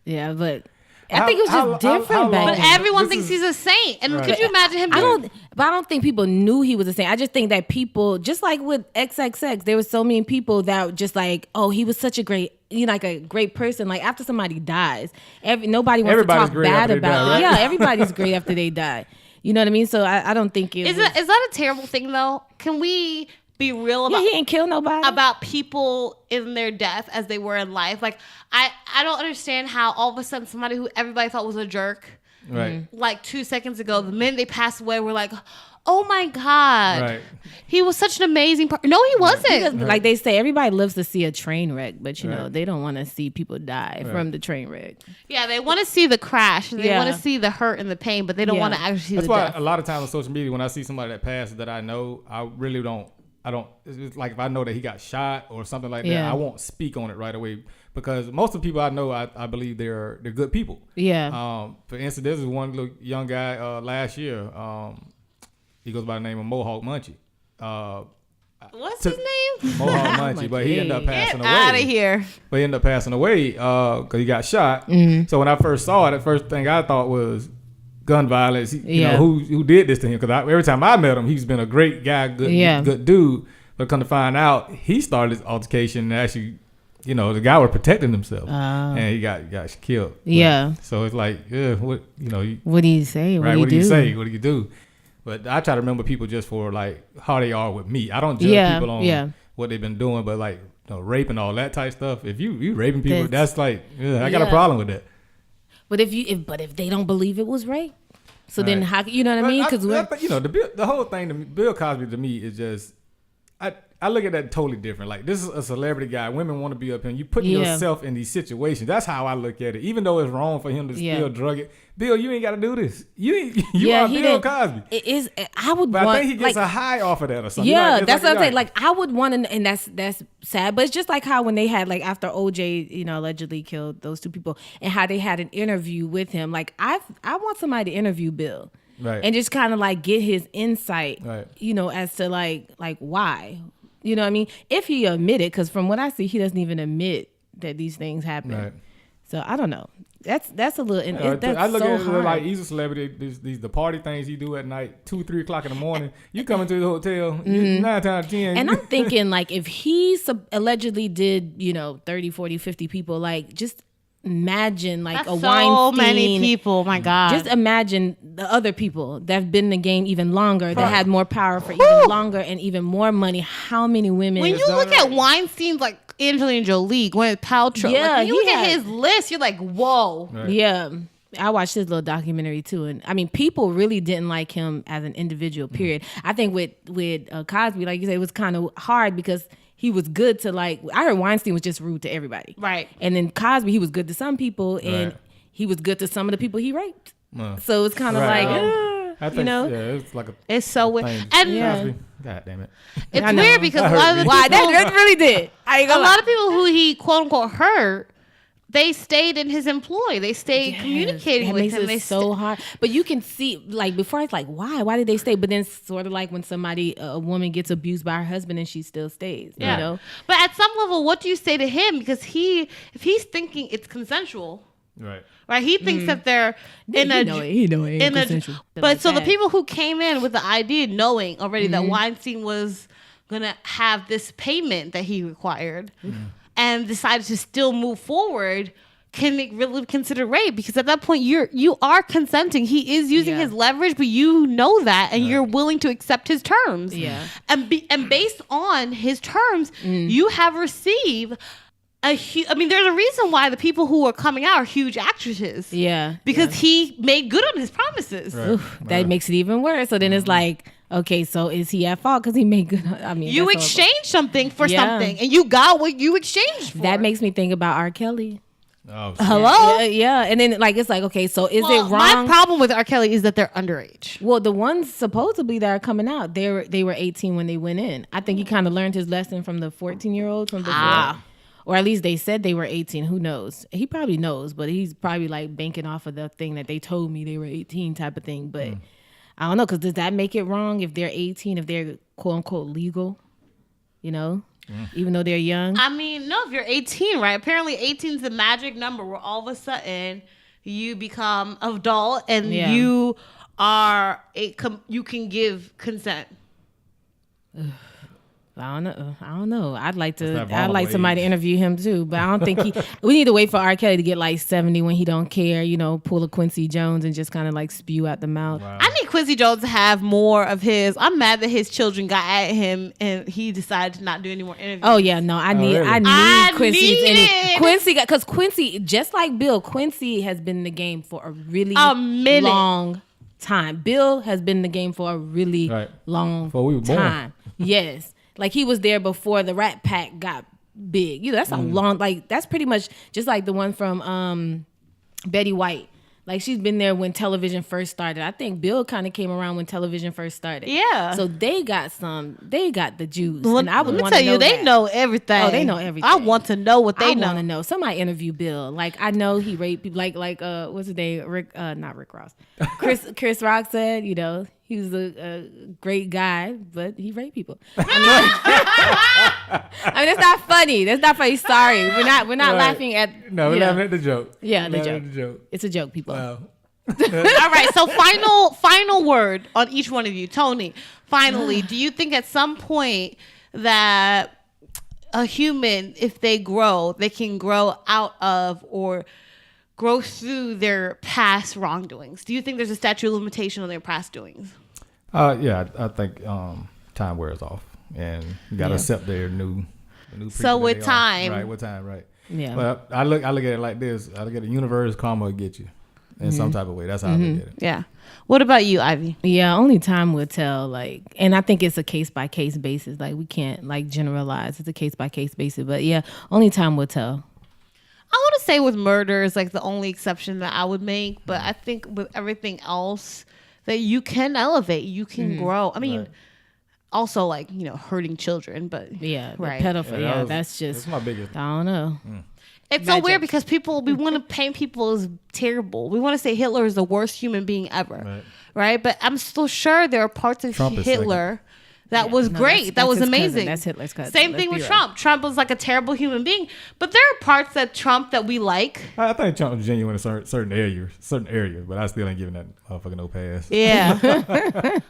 Yeah, but I think it was just different back then. But everyone thinks he's a saint. And could you imagine him? I don't think people knew he was a saint. I just think that people, just like with XXX, there were so many people that just like, oh, he was such a great, like a great person. Like after somebody dies, nobody wants to talk bad about it. Right? Yeah, everybody's great after they die. You know what I mean? So I don't think it is that a terrible thing though? Can we be real about he ain't kill nobody about people in their death as they were in life? Like I don't understand how all of a sudden somebody who everybody thought was a jerk, right? Like 2 seconds ago, the minute they passed away, we're like, oh my God, right. He was such an amazing person. No, he wasn't. Like they say, everybody lives to see a train wreck, but they don't want to see people die from the train wreck. Yeah, they want to see the crash. They want to see the hurt and the pain, but they don't want to actually see the death. That's why a lot of times on social media, when I see somebody that passed that I know, I really don't. It's like if I know that he got shot or something like that, I won't speak on it right away because most of the people I know, I believe they're good people. Yeah. For instance, there's one little young guy last year. He goes by the name of Mohawk Munchie. What's his name? Mohawk Munchie, but he ended up passing away. Out of here. But he ended up passing away because he got shot. So when I first saw it, the first thing I thought was gun violence. You know, who did this to him? Because every time I met him, he's been a great guy, good dude. But come to find out, he started this altercation and actually, the guy was protecting himself, and he got killed. But, so it's like, what do you say? Right? What do you say? What do you do? But I try to remember people just for like how they are with me. I don't judge people on what they've been doing, but like rape and all that type stuff. If you raping people, that's like I got a problem with that. But if they don't believe it was rape, so then how, you know what I mean? Because the whole thing, Bill Cosby to me is just, I look at that totally different. Like, this is a celebrity guy. Women want to be up here. You put yourself in these situations. That's how I look at it. Even though it's wrong for him to still drug it. Bill, you ain't got to do this. You are Bill Cosby. It is. I would but want. I think he gets like, a high off of that or something. Yeah, that's what I'm saying. Like, I would want to, and that's sad. But it's just like how when they had, like, after OJ, allegedly killed those two people, and how they had an interview with him. Like, I want somebody to interview Bill. Right. And just kind of like get his insight, as to like why. You know what I mean? If he admitted, because from what I see, he doesn't even admit that these things happen. Right. So I don't know. That's a little. That's I look so at it hard. like he's a celebrity. These the party things he do at night, 2-3 o'clock in the morning. You come into the hotel 9 times out of 10. And I'm thinking, like, if he allegedly did 30, 40, 50 people, like, just imagine like that's a Weinstein. So many people, my God. Just imagine the other people that have been in the game even longer, that had more power for even longer and even more money. How many women? When you look at Weinstein's, like Angelina Jolie, Gwyneth Paltrow, when you look at his list, you're like, whoa. Right. Yeah. I watched his little documentary too, and I mean, people really didn't like him as an individual. Period. I think with Cosby, like you said, it was kind of hard because he was good to, like, I heard Weinstein was just rude to everybody. Right. And then Cosby, he was good to some people, and he was good to some of the people he raped. So it's kind of like, I think, it's like it's so weird. And God damn it. It's weird because a lot of the people, that really did. A lot of people who he quote unquote hurt, they stayed in his employ. They stayed communicating with him. It's so hard. But you can see, like, before it's like, why? Why did they stay? But then sort of like when a woman gets abused by her husband and she still stays, you know? But at some level, what do you say to him? Because if he's thinking it's consensual. Right. He thinks that they're in consensual. But so the people who came in with the idea knowing already that Weinstein was going to have this payment that he required and decided to still move forward can really consider rape, because at that point you are consenting. He is using his leverage, but you know that, and you're willing to accept his terms. Yeah. And based on his terms, you have received there's a reason why the people who are coming out are huge actresses. Yeah. Because he made good on his promises. Right. Oof, that makes it even worse. So then it's like, okay, so is he at fault because he made good? I mean, you exchanged something for something, and you got what you exchanged for. That makes me think about R. Kelly. Oh, hello? Yeah. And then, like, it's like, okay, so is it wrong? My problem with R. Kelly is that they're underage. Well, the ones supposedly that are coming out, they were 18 when they went in. I think he kind of learned his lesson from the 14-year-olds from before. Or at least they said they were 18. Who knows? He probably knows, but he's probably like banking off of the thing that they told me they were 18 type of thing. But I don't know, because does that make it wrong if they're 18, if they're quote unquote legal, even though they're young? I mean, no, if you're 18, right? Apparently 18 is the magic number where all of a sudden you become adult and you you can give consent. I don't know. I'd like somebody to interview him too, but I don't think we need to wait for R. Kelly to get like 70 when he don't care, pull a Quincy Jones and just kind of like spew out the mouth. Wow. I need Quincy Jones to have more of his. I'm mad that his children got at him and he decided to not do any more interviews. Oh yeah, no, I need Quincy, because Quincy, just like Bill, Quincy has been in the game for a really long time. Bill has been in the game for a really long time. Yes. Like, he was there before the Rat Pack got big. That's a long, like, that's pretty much just like the one from Betty White. Like, she's been there when television first started. I think Bill kind of came around when television first started. Yeah. So they got the juice. Well, and I would want to know they know everything. Oh, they know everything. I want to know what they know. I want to know. Somebody interview Bill. Like, I know he raped people. Like what's his name? Not Rick Ross. Chris Rock said, he was a great guy, but he raped people. I mean, that's not funny. That's not funny. Sorry, we're not laughing at. No, we're laughing at the joke. Yeah, the joke. It's a joke, people. Wow. All right. So final word on each one of you, Tony. Finally, do you think at some point that a human, if they grow, they can grow out of or grow through their past wrongdoings? Do you think there's a statute of limitation on their past doings? Yeah, I think time wears off, and you got to accept their new. So with time, right? With time, right? Yeah. Well, I look at it like this. I look at the universe. Karma will get you. in some type of way. That's how I look at it. Yeah. What about you, Ivy? Yeah, only time will tell. Like, and I think it's a case by case basis. Like, we can't like generalize. It's a case by case basis. But yeah, only time will tell. I want to say with murder is like the only exception that I would make, but I think with everything else that you can elevate, you can grow. I mean, also like, you know, hurting children, but Yeah, right. Pedophile. That's just. That's my biggest. I don't know. It's so weird because we want to paint people as terrible. We want to say Hitler is the worst human being ever, right? But I'm still sure there are parts of Hitler that was great, that was amazing. That's Hitler's cousin. Same thing with Trump. Trump was like a terrible human being, but there are parts that Trump that we like. I think Trump was genuine in certain areas, but I still ain't giving that motherfucker no pass. Yeah,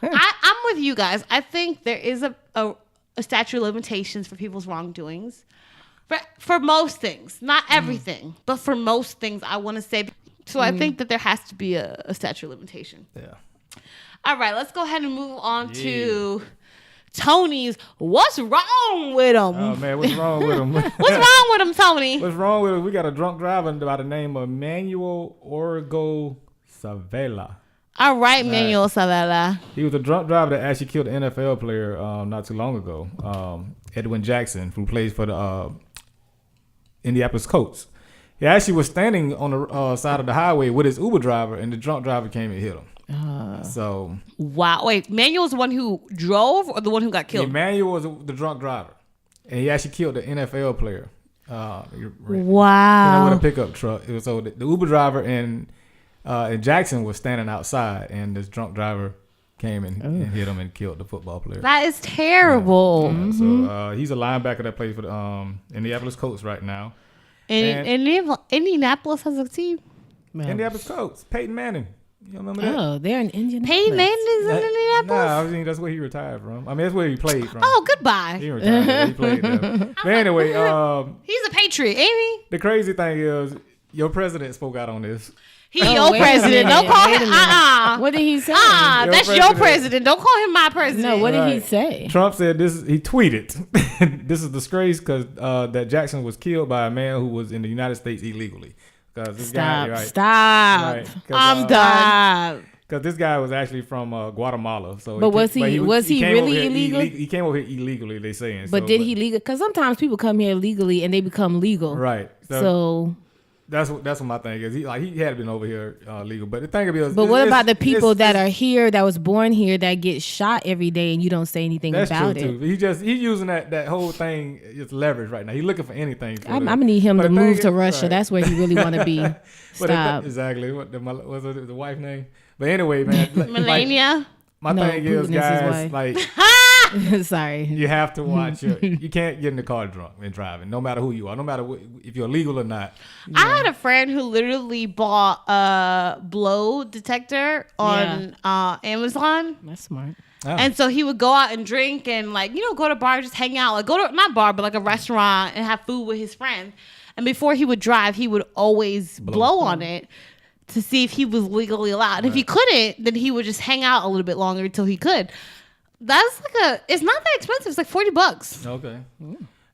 I'm with you guys. I think there is a statute of limitations for people's wrongdoings. For most things, not everything, but for most things, I want to say. So I think that there has to be a statute of limitation. Yeah. All right, let's go ahead and move on to Tony's. What's wrong with him? Oh man, what's wrong with him? What's wrong with him, Tony? What's wrong with him? We got a drunk driver by the name of Manuel Orgo Savela. All right, Manuel Savela. He was a drunk driver that actually killed an NFL player not too long ago. Edwin Jackson, who plays for the Indianapolis Colts. He actually was standing on the side of the highway with his Uber driver, and the drunk driver came and hit him. Wow. Wait, Manuel's the one who drove or the one who got killed? Emmanuel was the drunk driver, and he actually killed the NFL player. Wow. With a pickup truck. So the Uber driver and Jackson was standing outside, and this drunk driver came and hit him and killed the football player. That is terrible. So he's a linebacker that plays for the Indianapolis Colts right now. And Indianapolis has a team. Indianapolis Colts. Peyton Manning. You remember that? Oh, they're in Indianapolis. Peyton Manning is in Indianapolis? Nah, I mean, that's where he retired from. I mean, that's where he played from. Oh, goodbye. He retired. He played there. But anyway, he's a patriot, ain't he? the crazy thing is, your president spoke out on this. He's your president. Don't call him. What did he say? That's your president. Don't call him my president. No, what did he say? Trump said this. He tweeted, "This is disgrace because that Jackson was killed by a man who was in the United States illegally." Stop. Right, I'm done. Because this guy was actually from Guatemala. So, but was he really illegal? He came over here illegally. They saying. But did he legal? Because sometimes people come here illegally and they become legal. Right. So that's what my thing is. He had been over here legal, but the thing is. But what about the people that are here, that was born here, that get shot every day, and you don't say anything about it? That's true too. He's using that whole thing as leverage right now. He's looking for anything. I'm gonna need him to move to Russia. Right. That's where he really want to be. Stop. Exactly. What was the wife name? But anyway, man. Melania. My thing is, guys, like. Sorry. You have to watch you can't get in the car drunk and driving, no matter who you are, no matter if you're legal or not. I had a friend who literally bought a blow detector on Amazon. That's smart. Oh. And so he would go out and drink and go to bar, just hang out, like go to not bar, but like a restaurant and have food with his friends. And before he would drive, he would always blow on it to see if he was legally allowed. And if he couldn't, then he would just hang out a little bit longer until he could. That's it's not that expensive. It's like $40. Okay.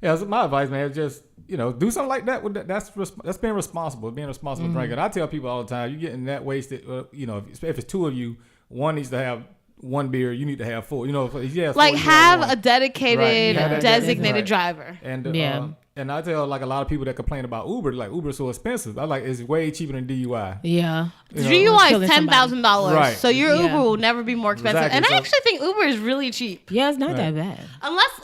Yeah, so my advice, man, is just, do something like that. That's being responsible, drinker. I tell people all the time, you're getting that wasted, if it's two of you, one needs to have one beer, you need to have four. Have a dedicated, designated driver. And and I tell a lot of people that complain about Uber, like Uber's so expensive. It's way cheaper than DUI. Yeah. DUI is $10,000. Right. So your Uber will never be more expensive. Exactly. And I actually think Uber is really cheap. Yeah, it's not that bad.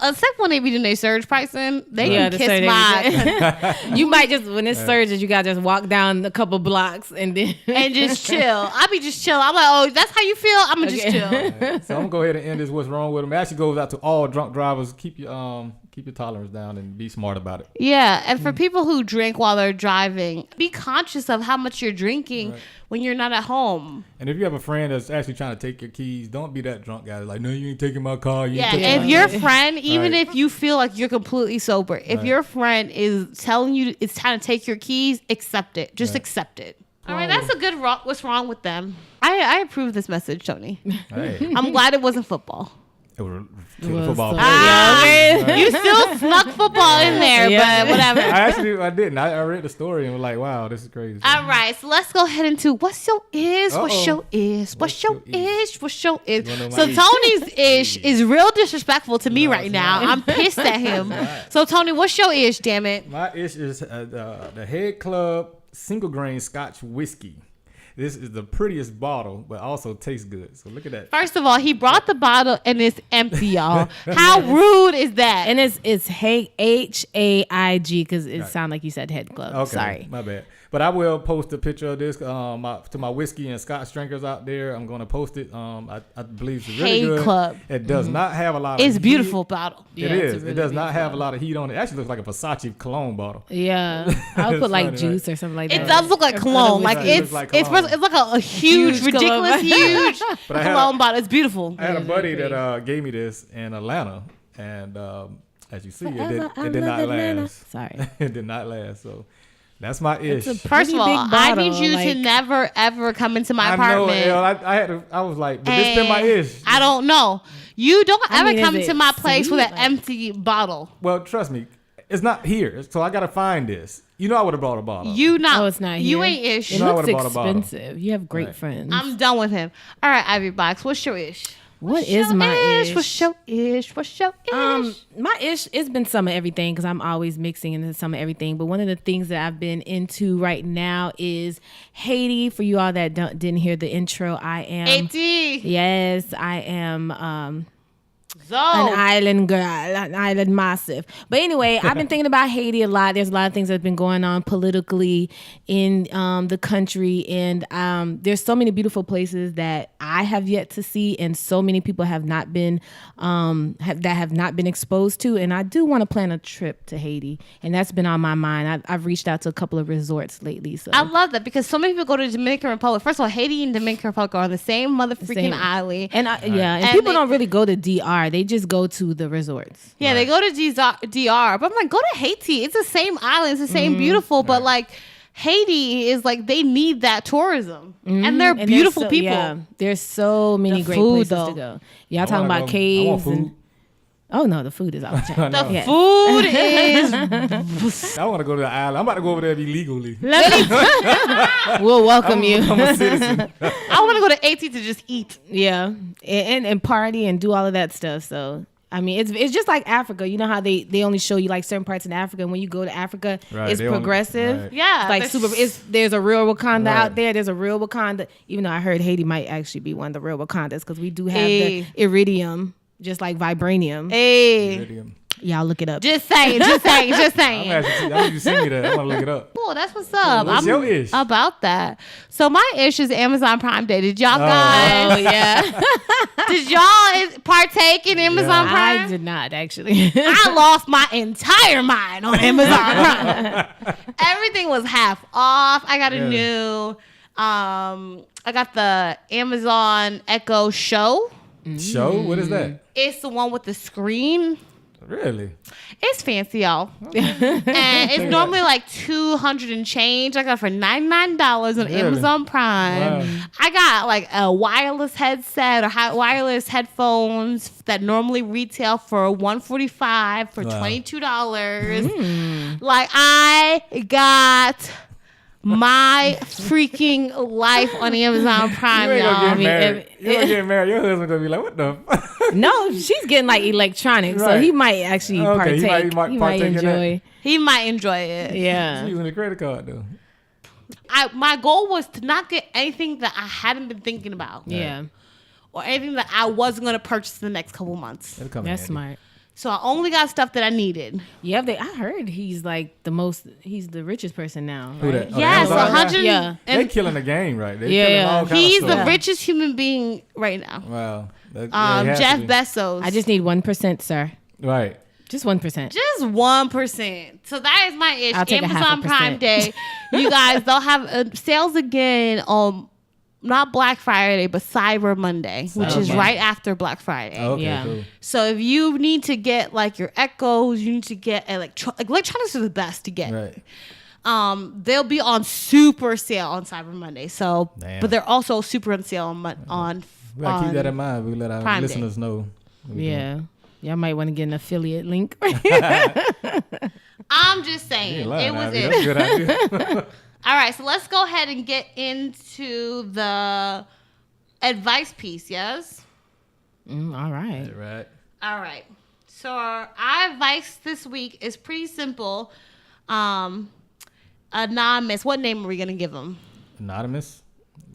Except when they be doing their surge pricing, they can kiss my. You might just, when it surges, you got to just walk down a couple blocks and then. And just chill. I be just chill. I'm like, oh, that's how you feel? I'm going to just chill. Right. So I'm going to go ahead and end this. What's wrong with them? It actually goes out to all drunk drivers. Keep your tolerance down and be smart about it. Yeah, and for people who drink while they're driving, be conscious of how much you're drinking when you're not at home. And if you have a friend that's actually trying to take your keys, don't be that drunk guy like, no, you ain't taking my car. If your friend, even if you feel like you're completely sober, if your friend is telling you it's trying to take your keys, accept it. Just accept it. All right, that's a good what's wrong with them. I approve this message, Tony. Hey. I'm glad it wasn't football. It was football. You still snuck football in there, but whatever. I didn't. I read the story and was like, wow, this is crazy. All right, so let's go ahead into what's your ish, what's your ish, what's your ish, what's your ish. So Tony's ish is real disrespectful to me right now. I'm pissed at him. So Tony, what's your ish, damn it? My ish is the Head Club single grain Scotch whiskey. This is the prettiest bottle, but also tastes good. So look at that. First of all, he brought the bottle and it's empty, y'all. How rude is that? And it's HAIG because it sounds like you said Head Club. Okay, Sorry, my bad. But I will post a picture of this to my whiskey and Scotch drinkers out there. I'm going to post it. I believe it's really good. Club. It does not have a lot of It's heat. beautiful bottle. It is. It does not have a lot of heat on it. It actually looks like a Versace cologne bottle. Yeah, I would put like funny, juice or something like that. It does look like cologne. Like it's like a huge, ridiculous, huge cologne bottle. It's beautiful. I had a buddy that gave me this in Atlanta, and as you see, it did not last. Sorry, it did not last. So that's my ish. First of all, I need you to never ever come into my apartment. I know. I was like, but this been my ish. I don't know. You don't ever come to my place with an empty bottle. Well, trust me, it's not here. So I gotta find this. You know, I would have brought a bottle. You know, it's not here. You ain't ish. It looks expensive. You have great friends. I'm done with him. All right, Ivy Box, what's your ish? What is my ish? What's your ish? What's your ish? My ish, it's been some of everything because I'm always mixing into some of everything. But one of the things that I've been into right now is Haiti. For you all that didn't hear the intro, I am Haiti. Yes, I am an island girl, an island massive. But anyway, I've been thinking about Haiti a lot. There's a lot of things that have been going on politically in the country, and there's so many beautiful places that I have yet to see, and so many people have not been have not been exposed to. And I do want to plan a trip to Haiti, and that's been on my mind. I've reached out to a couple of resorts lately. So I love that because so many people go to the Dominican Republic. First of all, Haiti and Dominican Republic are on the same freaking island, and people don't really go to DR. They just go to the resorts. Yeah, they go to DR. But I'm like, go to Haiti. It's the same island. It's the same beautiful. But like Haiti is like, they need that tourism. And they're beautiful people. Yeah, there's so many great places to go. Y'all talking about caves and... Oh no, the food is off the chain. The food is. I want to go to the island. I'm about to go over there illegally. We'll welcome you. I'm a citizen. I want to go to Haiti to just eat. Yeah, and party and do all of that stuff. So I mean, it's just like Africa. You know how they only show you like certain parts in Africa, and when you go to Africa, it's progressive. Right. Yeah, it's like super. There's a real Wakanda out there. There's a real Wakanda. Even though I heard Haiti might actually be one of the real Wakandas because we do have the iridium. Just like vibranium. Hey. Y'all look it up. Just saying. I need you to send me that. I want to look it up. Cool, that's what's up. What's your ish? About that. So my ish is Amazon Prime Day. Did y'all guys? Oh, yeah. Did y'all partake in Amazon Prime? I did not, actually. I lost my entire mind on Amazon Prime. Everything was half off. I got a new, I got the Amazon Echo Show. Show? What is that? It's the one with the screen. Really? It's fancy, y'all. And it's normally like $200 and change. I got it for $99 on Amazon Prime. Wow. I got like a wireless headset or wireless headphones that normally retail for $145 for $22. Like I got my freaking life on Amazon Prime, y'all. You ain't gonna get married. Your husband gonna be like, what the fuck? No, she's getting like electronics, so he might actually partake. He might enjoy. He might enjoy it. Yeah. She's using a credit card though. My goal was to not get anything that I hadn't been thinking about. Yeah. Or anything that I wasn't going to purchase in the next couple months. That's smart. So I only got stuff that I needed. Yeah, I heard he's like he's the richest person now. Who that? Yes, 100. Yeah. They're killing the game, right? He's the richest human being right now. Wow. Jeff Bezos. I just need 1%, sir. Right. Just 1%. Just 1%. So that is my ish. I'll take Amazon Prime Day. You guys, they'll have sales again on not Black Friday, but Cyber Monday, which is right after Black Friday. Okay, cool. So if you need to get like your Echoes, you need to get electronics are the best to get. Right. They'll be on super sale on Cyber Monday. So, but they're also super on sale on we gotta keep that in mind. We let our listeners know. Yeah. Y'all might want to get an affiliate link. I'm just saying. It was it. That's a good idea. All right, so let's go ahead and get into the advice piece, yes? All right. Right. All right. So our advice this week is pretty simple. Anonymous. What name are we going to give them? Anonymous?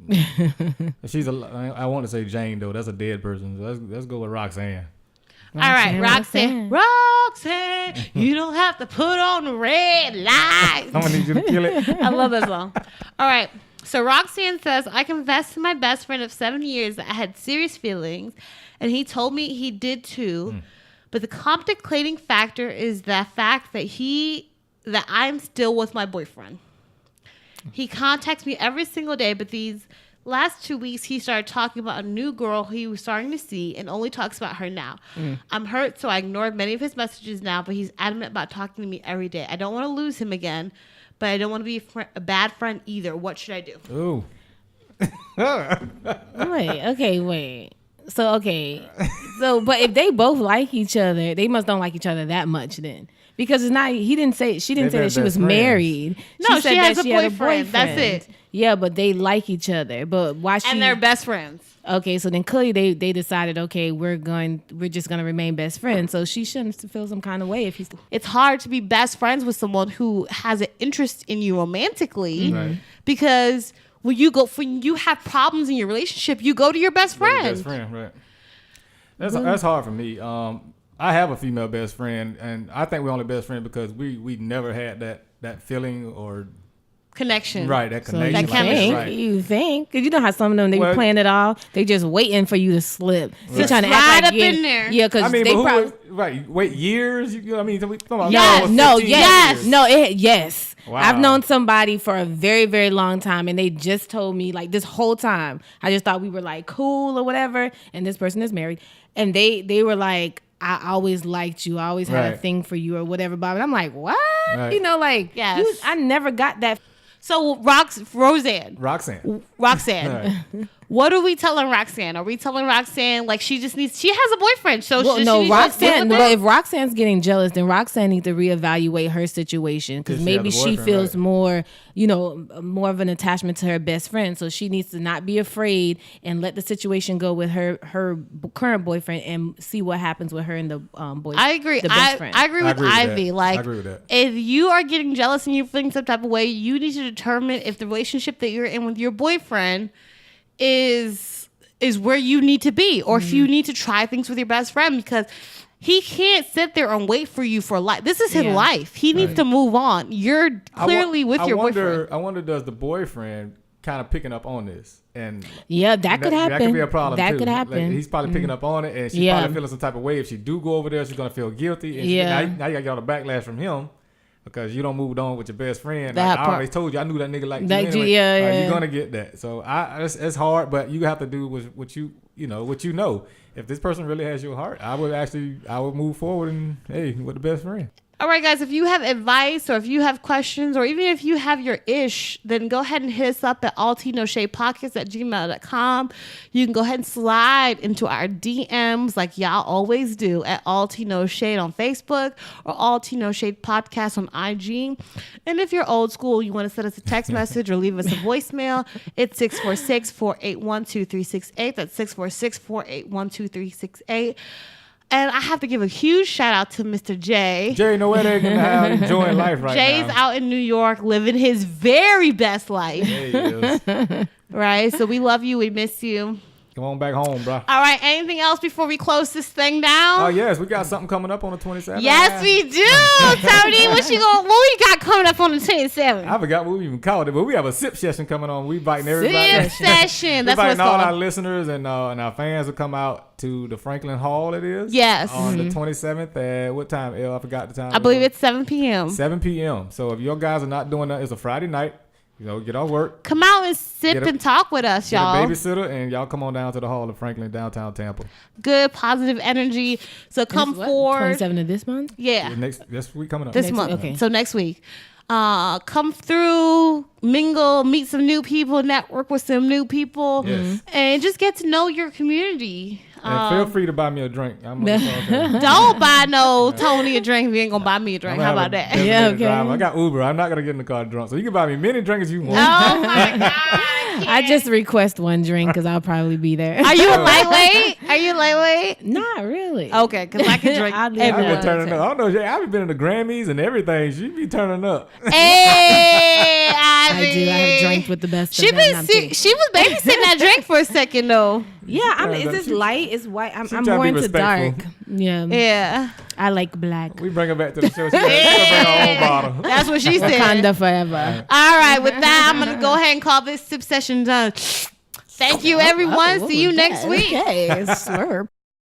I want to say Jane, though. That's a dead person. So let's go with Roxanne. All right, Roxanne, you don't have to put on the red lights. Someone needs you to kill it. I love that song. All right, so Roxanne says, I confessed to my best friend of 7 years that I had serious feelings, and he told me he did too. But the complicating factor is the fact that I'm still with my boyfriend. He contacts me every single day, but these last 2 weeks, he started talking about a new girl he was starting to see and only talks about her now. I'm hurt, so I ignored many of his messages now, but he's adamant about talking to me every day. I don't want to lose him again, but I don't want to be a bad friend either. What should I do? Ooh. Wait. So, but if they both like each other, they must don't like each other that much then. Because it's not, she didn't say that she was married. No, she has had a boyfriend. That's it. Yeah, but they like each other. But why and they're best friends. Okay, so then clearly they decided, okay, we're just gonna remain best friends. So she shouldn't feel some kind of way if he's. It's hard to be best friends with someone who has an interest in you romantically, because when you have problems in your relationship, you go to your best friend. Best friend, right? That's hard for me. I have a female best friend, and I think we're only best friends because we never had that feeling or connection. Right, that connection. That chemistry. Right. You think? Because you know how some of them, they be playing it all. They just waiting for you to slip. Right. They're trying to act like up in there. Yeah, because they probably... Wait years? Yes. Wow. I've known somebody for a very, very long time, and they just told me, like, this whole time, I just thought we were, like, cool or whatever, and this person is married, and they were like, I always liked you. I always had a thing for you or whatever, Bob. And I'm like, what? Right. You know, like, yes. I never got that. So Roxanne. Right. What are we telling Roxanne? Are we telling Roxanne like she has a boyfriend? So Roxanne. But if Roxanne's getting jealous, then Roxanne needs to reevaluate her situation because maybe she feels more, more of an attachment to her best friend. So she needs to not be afraid and let the situation go with her current boyfriend and see what happens with her and the boyfriend. I agree. The best friend. I agree with Ivy. I agree with that. If you are getting jealous and you're feeling some type of way, you need to determine if the relationship that you're in with your boyfriend is where you need to be, or if you need to try things with your best friend, because he can't sit there and wait for you for life. This is his life. He needs to move on. You're clearly with your boyfriend. I wonder, does the boyfriend kind of picking up on this? And that could happen. That could be a problem that too. Could happen. Like, he's probably picking up on it, and she's probably feeling some type of way. If she do go over there, she's gonna feel guilty. And now you got to get all the backlash from him. Because you don't move on with your best friend. Like, I always told you, I knew that nigga liked you anyway. You're going to get that. So it's hard, but you have to do what you know. If this person really has your heart, I would move forward and, hey, with the best friend. All right, guys, if you have advice or if you have questions or even if you have your ish, then go ahead and hit us up at alltnoshadepodcast@gmail.com. You can go ahead and slide into our DMs like y'all always do at alltnoshade on Facebook or alltnoshade podcast on IG. And if you're old school, you want to send us a text message or leave us a voicemail, it's 646-481-2368. That's 646-481-2368. And I have to give a huge shout out to Mr. Jay. Jay, no way they're enjoying life right now. Jay's out in New York living his very best life. Yeah, he is. Right? So we love you. We miss you. Come on back home, bro. All right. Anything else before we close this thing down? Oh, yes. We got something coming up on the 27th. Yes, we do. Tony, what we got coming up on the 27th? I forgot what we even called it, but we have a sip session coming on. We inviting everybody. Sip session. That's what it's all called. our listeners and our fans will come out to the Franklin Hall, it is. Yes. On the 27th at what time, Elle? I forgot the time. I believe it's 7 p.m. 7 p.m. So if your guys are not doing that, it's a Friday night. Get off work. Come out and sip and talk with us, y'all. Get a babysitter, and y'all come on down to the Hall of Franklin, downtown Tampa. Good, positive energy. So come forward. 27th of this month? Yeah. This week coming up. This month. Okay. So next week. come through, mingle, meet some new people, network with some new people, and just get to know your community. And feel free to buy me a drink. Don't buy no Tony a drink if you ain't gonna buy me a drink. How about that? Yeah, okay. I got Uber. I'm not gonna get in the car drunk, so you can buy me many drinks you want. Oh my God. I just request one drink because I'll probably be there. Are you a lightweight? Are you lightweight? Not really. Okay, because I can drink. I'll do I've everyone. been turning up. I don't know. I've been in the Grammys and everything. She be turning up. Hey, I do. I have drank with the best She of them. she was babysitting that drink for a second though. Yeah, it's just light. It's white. I'm trying to more be into dark. respectful. Yeah. Yeah, I like black. We bring her back to the show. She gonna bring her own bottle. that's what she said. Wakanda forever. All right, with that, I'm gonna go ahead and call this sip session done. Thank you, everyone. See you next week. Okay, slurp.